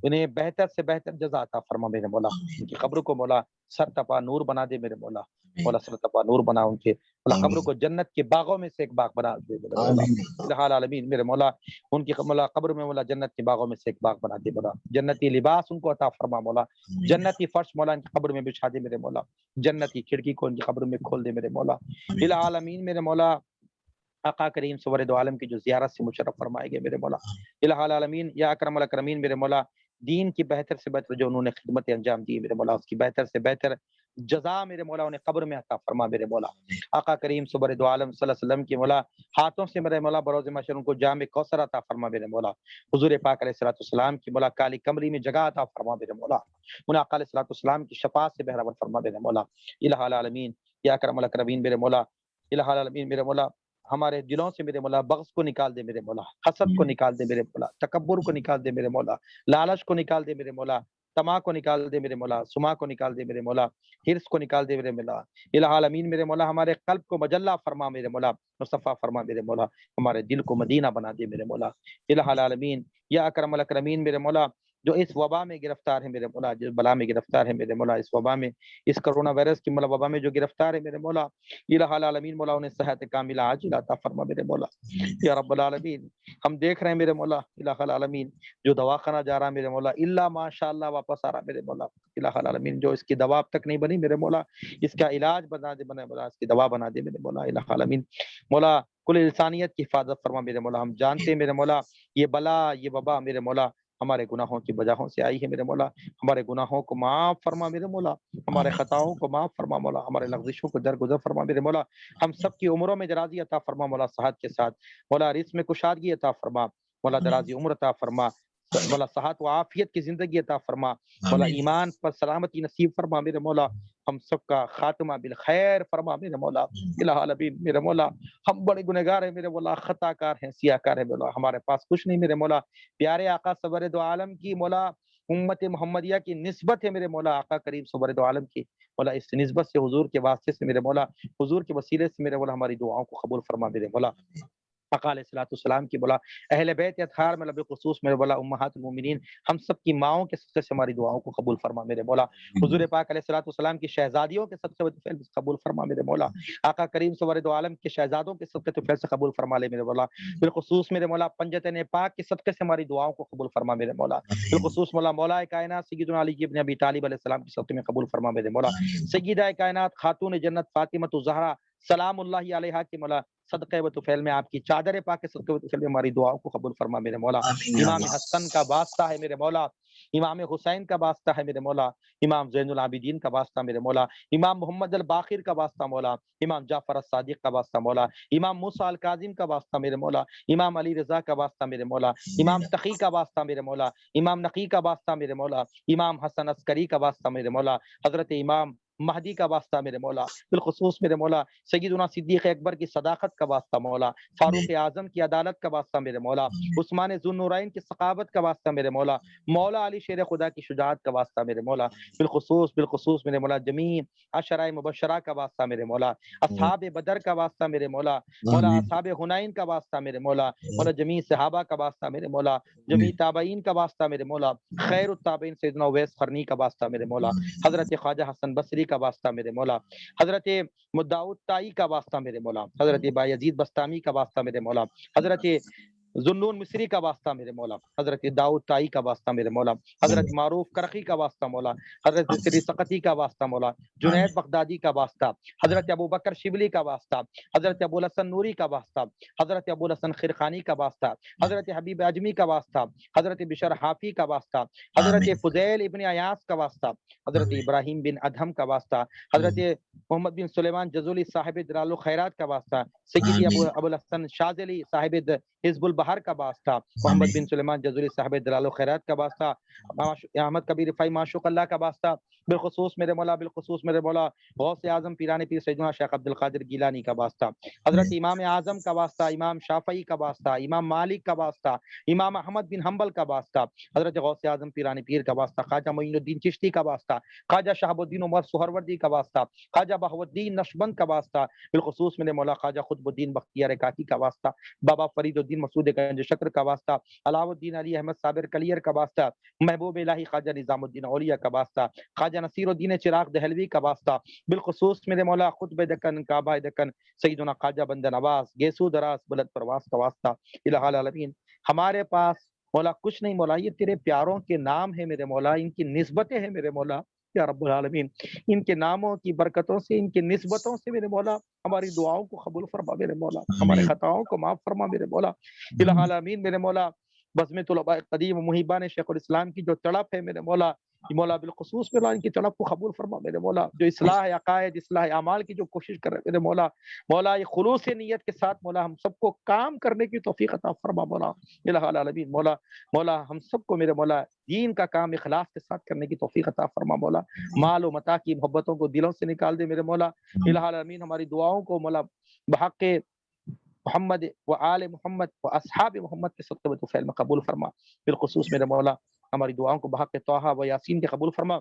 [SPEAKER 1] انہیں بہتر سے بہتر جزا عطا فرما میرے مولا. ان کی قبر کو مولا سر تپا نور بنا دے میرے مولا، مولا سر تپا نور بنا ان کے مولا، قبر کو جنت کے باغوں میں سے ایک باغ بنا دے میرے مولا. الہ العالمین میرے مولا، ان کی مولا قبر میں مولا جنت کے باغوں میں سے ایک باغ بنا دے مولا. جنتی لباس ان کو عطا فرما مولا، جنتی فرش مولا ان کی قبر میں بچھا دے میرے مولا، جنتی کھڑکی کو ان کی قبر میں کھول دے میرے مولا. الہ العالمین میرے مولا، آقا کریم صور دو عالم کی جو زیارت سے مشرف فرمائے گئے میرے مولا، الہ العالمین، یا اکرم الاکرمین میرے مولا، دین کی بہتر سے بہتر جو انہوں نے خدمت انجام دی میرے مولا، اس کی بہتر سے بہتر جزا میرے مولا انہیں قبر میں عطا فرما میرے مولا. آقا کریم صبر دو عالم صلی اللہ علیہ وسلم کی مولا ہاتھوں سے میرے مولا بروز محشر ان کو جام کوثر عطا فرما میرے مولا. حضور پاک علیہ الصلوۃ والسلام کی مولا کالی کمری میں جگہ عطا فرما میرے مولا. انہیں آقا علیہ الصلوۃ والسلام کی شفاعت سے بہرور فرما میرے مولا. الہ العالمین، یا اکرم الاکرمین میرے مولا، الہ العالمین میرے مولا، ہمارے دلوں سے میرے مولا بغض کو نکال دے میرے مولا، حسد کو نکال دے میرے مولا، تکبر کو نکال دے میرے مولا، لالچ کو نکال دے میرے مولا، طمع کو نکال دے میرے مولا، سما کو نکال دے میرے مولا، حرص کو نکال دے میرے مولا. الہ العالمین میرے مولا، ہمارے قلب کو مجلہ فرما میرے مولا، مصطفیٰ فرما میرے مولا، ہمارے دل کو مدینہ بنا دے میرے مولا. الہ العالمین، یا اکرم الاکرمین میرے مولا، جو اس وبا میں گرفتار ہے میرے مولا، جس بلا میں گرفتار ہے میرے مولا، اس وبا میں، اس کرونا وائرس کی مولا وبا میں جو گرفتار ہے میرے مولا، الہ العالمین مولا انہیں صحت کاملہ عاجلہ عطا فرما میرے مولا. یا رب العالمین، ہم دیکھ رہے ہیں میرے مولا الہ العالمین، جو دواخانہ جا رہا میرے مولا الا ماشاء اللہ واپس آ رہا میرے مولا، الہ العالمین، جو اس کی دوا اب تک نہیں بنی میرے مولا، اس کا علاج بنا دے میرے مولا، اس کی دوا بنا دے میرے مولا. الہ العالمین مولا، کل انسانیت کی حفاظت فرما میرے مولا. ہم جانتے ہیں میرے مولا یہ بلا، یہ وبا میرے مولا ہمارے گناہوں کی وجہوں سے آئی ہے میرے مولا. ہمارے گناہوں کو معاف فرما میرے مولا، ہمارے خطاؤں کو معاف فرما مولا، ہمارے لغزشوں کو درگزر فرما میرے مولا. ہم سب کی عمروں میں درازی عطا فرما مولا، صحت کے ساتھ مولا، رزق میں کشادگی عطا فرما مولا، درازی عمر عطا فرما مولا، صحت و عافیت کی زندگی عطا فرما مولا، ایمان پر سلامتی نصیب فرما میرے مولا. ہم سب کا خاتمہ بالخیر فرما میرے مولا. الہ العالمین میرے مولا، ہم بڑے گنہگار ہیں میرے مولا، خطا کار ہیں، سیاہ کار ہیں مولا، ہمارے پاس کچھ نہیں میرے مولا. پیارے آقا صبر دو عالم کی مولا امت محمدیہ کی نسبت ہے میرے مولا، آقا کریم صبر دو عالم کی مولا، اس نسبت سے حضور کے واسطے سے میرے مولا، حضور کے وسیلے سے میرے مولا ہماری دعاؤں کو قبول فرما میرے مولا. آقا علیہ الصلوۃ والسلام کی بولا اہل بیت اطہار میں بالخصوص میرے بولا امہات المومنین، ہم سب کی ماؤں کے صدقے سے ہماری دعاؤں کو قبول فرما میرے مولا. حضور پاک علیہ الصلوۃ والسلام کی شہزادیوں کے صدقے سے قبول فرما میرے مولا. آقا کریم صلی دو عالم کے شہزادوں کے صدقے سے قبول فرما لے میرے مولا. بالخصوص میرے مولا پنجتین پاک کے صدقے سے ہماری دعاؤں کو قبول فرما میرے مولا. بالخصوص مولا مولا کائنات سیدنا علی ابن ابی طالب علیہ السلام کے صدقے میں قبول فرما میرے مولا. سیدہ کائنات خاتون جنت فاطمہ الزہرا سلام اللہ علیہا کی مولا صدقہ و طفیل میں آپ کی چادر پاک صدقہ و طفیل میں ہماری دعاؤں کو قبول فرما میرے مولا.
[SPEAKER 2] آمین یا
[SPEAKER 1] امام
[SPEAKER 2] اللہ.
[SPEAKER 1] حسن کا واسطہ ہے میرے مولا, امام حسین کا واسطہ ہے میرے مولا, امام زین العابدین کا واسطہ میرے مولا, امام محمد الباقر کا واسطہ مولا, امام جعفر الصادق کا واسطہ مولا, امام موسیٰ الکاظم کا واسطہ میرے مولا, امام علی رضا کا واسطہ میرے مولا, امام تقی کا واسطہ میرے مولا, امام نقی کا واسطہ میرے مولا, امام حسن عسکری کا واسطہ میرے مولا, حضرت امام مہدی کا واسطہ میرے مولا, بالخصوص میرے مولا سیدنا صدیق اکبر کی صداقت کا واسطہ مولا, فاروق اعظم کی عدالت کا واسطہ میرے مولا, عثمان ذو النورین کی ثقافت کا واسطہ میرے مولا, مولا علی شیر خدا کی شجاعت کا واسطہ میرے مولا, بالخصوص میرے مولا جمیع عشرہ مبشرہ کا واسطہ میرے مولا, اصحاب بدر کا واسطہ میرے مولا, مولا اصحاب حنین کا واسطہ میرے مولا, مولا جمیع صحابہ کا واسطہ میرے مولا, جمیع تابعین کا واسطہ میرے مولا, خیر التابعین سیدنا اویس قرنی کا واسطہ میرے مولا, حضرت خواجہ حسن بصری کا واسطہ میرے مولا, حضرت مدعو تائی کا واسطہ میرے مولا, حضرت بایزید بستامی کا واسطہ میرے مولا, حضرت ذوالنون مصری کا واسطہ میرے مولا, حضرت داؤد تائی کا واسطہ میرے مولا, حضرت معروف کرخی کا واسطہ مولا, حضرت سری سقطی کا واسطہ مولا, جنید بغدادی کا واسطہ, حضرت ابو بکر شبلی کا واسطہ, حضرت ابو الحسن نوری کا واسطہ, حضرت ابو الحسن خرقانی کا واسطہ, حضرت حبیب اعجمی کا واسطہ, حضرت بشر حافی کا واسطہ, حضرت فضیل ابن عیاض کا واسطہ, حضرت ابراہیم بن ادہم کا واسطہ, حضرت محمد بن سلیمان جزولی صاحب دلال الخیرات کا واسطہ, سیدی ابو الحسن شاذلی صاحب حزب البحر کا واسطہ, محمد بن سلیمان جزولی صاحب دلال الخیرات کا واسطہ, احمد کبیر رفاعی معشوق اللہ کا واسطہ, بالخصوص میرے مولا غوث اعظم پیران پیر سیدنا شیخ عبد القادر گیلانی کا واسطہ, حضرت امام اعظم کا واسطہ, امام شافعی کا واسطہ, امام مالک کا واسطہ, امام احمد بن حنبل کا واسطہ, حضرت غوث اعظم پیران پیر کا واسطہ, خواجہ معین الدین چشتی کا واسطہ, خواجہ شہاب الدین عمر سہروردی کا واسطہ, خواجہ بہاؤالدین نقشبند کا واسطہ, بالخصوص میرے مولا خواجہ قطب الدین بختیار کاکی کا واسطہ, بابا فرید الدین مسعود گنج شکر کا واسطہ, علاؤ الدین علی احمد صابر کلیر کا واسطہ, محبوب الہی خواجہ نظام الدین اولیاء کا واسطہ, خواجہ نصیر الدین چراغ دہلوی کا واسطہ, بالخصوص میرے مولا خطب دکن کعبہ دکن سیدنا خواجہ بندہ نواز گیسو دراز بلند پرواز کا واسطہ. الہ العالمین ہمارے پاس مولا کچھ نہیں مولا, یہ تیرے پیاروں کے نام ہیں میرے مولا, ان کی نسبتیں ہیں میرے مولا یا رب العالمین, ان کے ناموں کی برکتوں سے, ان کی نسبتوں سے میرے مولا ہماری دعاؤں کو قبول فرما میرے مولا, ہمارے خطاؤں کو معاف فرما میرے مولا. الہ العالمین میرے مولا بزم طلباء قدیم و محبان شیخ الاسلام کی جو تڑپ ہے میرے مولا, مولا بالخصوص میرا ان کی طلب کو قبول فرما میرے مولا, جو اصلاح عقائد اصلاح اعمال کی جو کوشش کر رہے میرے مولا, مولا یہ خلوص نیت کے ساتھ مولا ہم سب کو کام کرنے کی توفیق عطا فرما مولا. الہ العالمین مولا ہم سب کو میرے مولا دین کا کام اخلاص کے ساتھ کرنے کی توفیق عطا فرما مولا, مال و متاع کی محبتوں کو دلوں سے نکال دے میرے مولا. الہ العالمین ہماری دعاؤں کو مولا بحق محمد و آل محمد و اصحاب محمد کے صدقے و طفیل میں قبول فرما. بالخصوص میرے مولا ہماری دعاؤں کو بحق طٰہٰ و یاسین کے قبول فرما.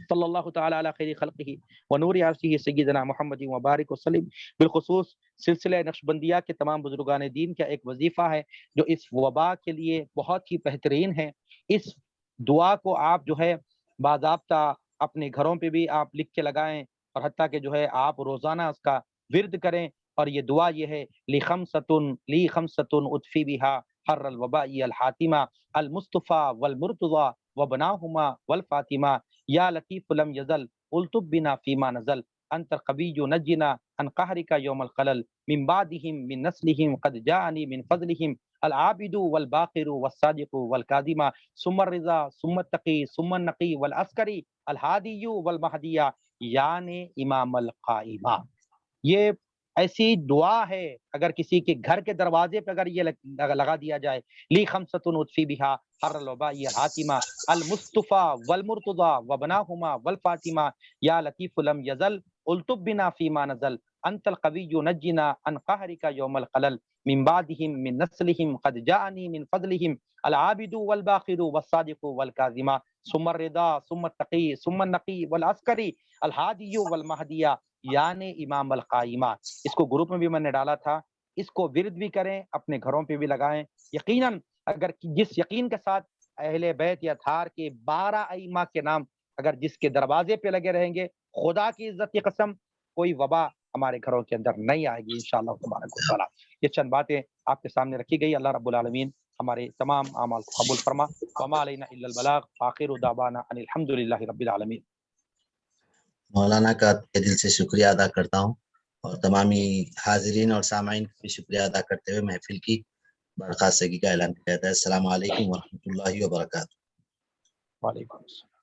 [SPEAKER 1] صلی اللہ تعالی علی خیر خلقہ و نور عرشہ سیدنا محمد و بارک وسلم. بالخصوص سلسلہ نقشبندیہ کے تمام بزرگان دین کا ایک وظیفہ ہے جو اس وبا کے لیے بہت ہی بہترین ہے. اس دعا کو آپ جو ہے باضابطہ اپنے گھروں پہ بھی آپ لکھ کے لگائیں, اور حتیٰ کہ جو ہے آپ روزانہ اس کا ورد کریں. اور یہ دعا یہ ہے, لی خمسۃ اطفی بہا حر الوباء الحاتمہ المصطفیٰ والمرتضیٰ وبناہما والفاطمہ یا لطیف لم یزل الطب بنا فیما نزل انت القوی نجنا عن قہرک یوم الخلل من بعدہم من نسلہم قد جاءنی من فضلہم العابد والباقر والصادق والکاظم ثم الرضا ثم التقی ثم النقی والعسکری الہادی والمہدی یعنی امام القائمہ. یہ ایسی دعا ہے اگر کسی کے گھر کے دروازے پہ اگر یہ لگا دیا جائے, لی خمسۃ اطفی بہا حر الوباء الحاتمہ المصطفیٰ والمرتضیٰ وبناہما والفاطمہ یا لطیف لم یزل الطب بنا فیما نزل انت القوی نجنا عن قہرک یوم الخلل من بعدہم من نسلہم قد جاءنی من فضلہم العابد والباقر والصادق والکاظم ثم الرضا ثم التقی ثم النقی والعسکری الہادی والمہدی یعنی امام القائمہ. اس کو گروپ میں بھی میں نے ڈالا تھا, اس کو ورد بھی کریں, اپنے گھروں پہ بھی لگائیں. یقیناً اگر جس یقین کے ساتھ اہل بیت یا تھار کے 12 ائمہ کے نام اگر جس کے دروازے پہ لگے رہیں گے, خدا کی عزت کی قسم کوئی وبا ہمارے گھروں کے اندر نہیں آئے گی انشاءاللہ تبارک و تعالی. یہ چند باتیں آپ کے سامنے رکھی گئی. اللہ رب العالمین ہمارے تمام اعمال کو قبول فرما. وما علینا الا البلاغ. آخر دعوانا ان الحمدللہ رب العالمین.
[SPEAKER 2] مولانا کا دل سے شکریہ ادا کرتا ہوں, اور تمامی حاضرین اور سامعین کا بھی شکریہ ادا کرتے ہوئے محفل کی برخاستگی کا اعلان کیا جاتا ہے۔ السلام علیکم ورحمۃ اللہ وبرکاتہ۔
[SPEAKER 1] وعلیکم السلام۔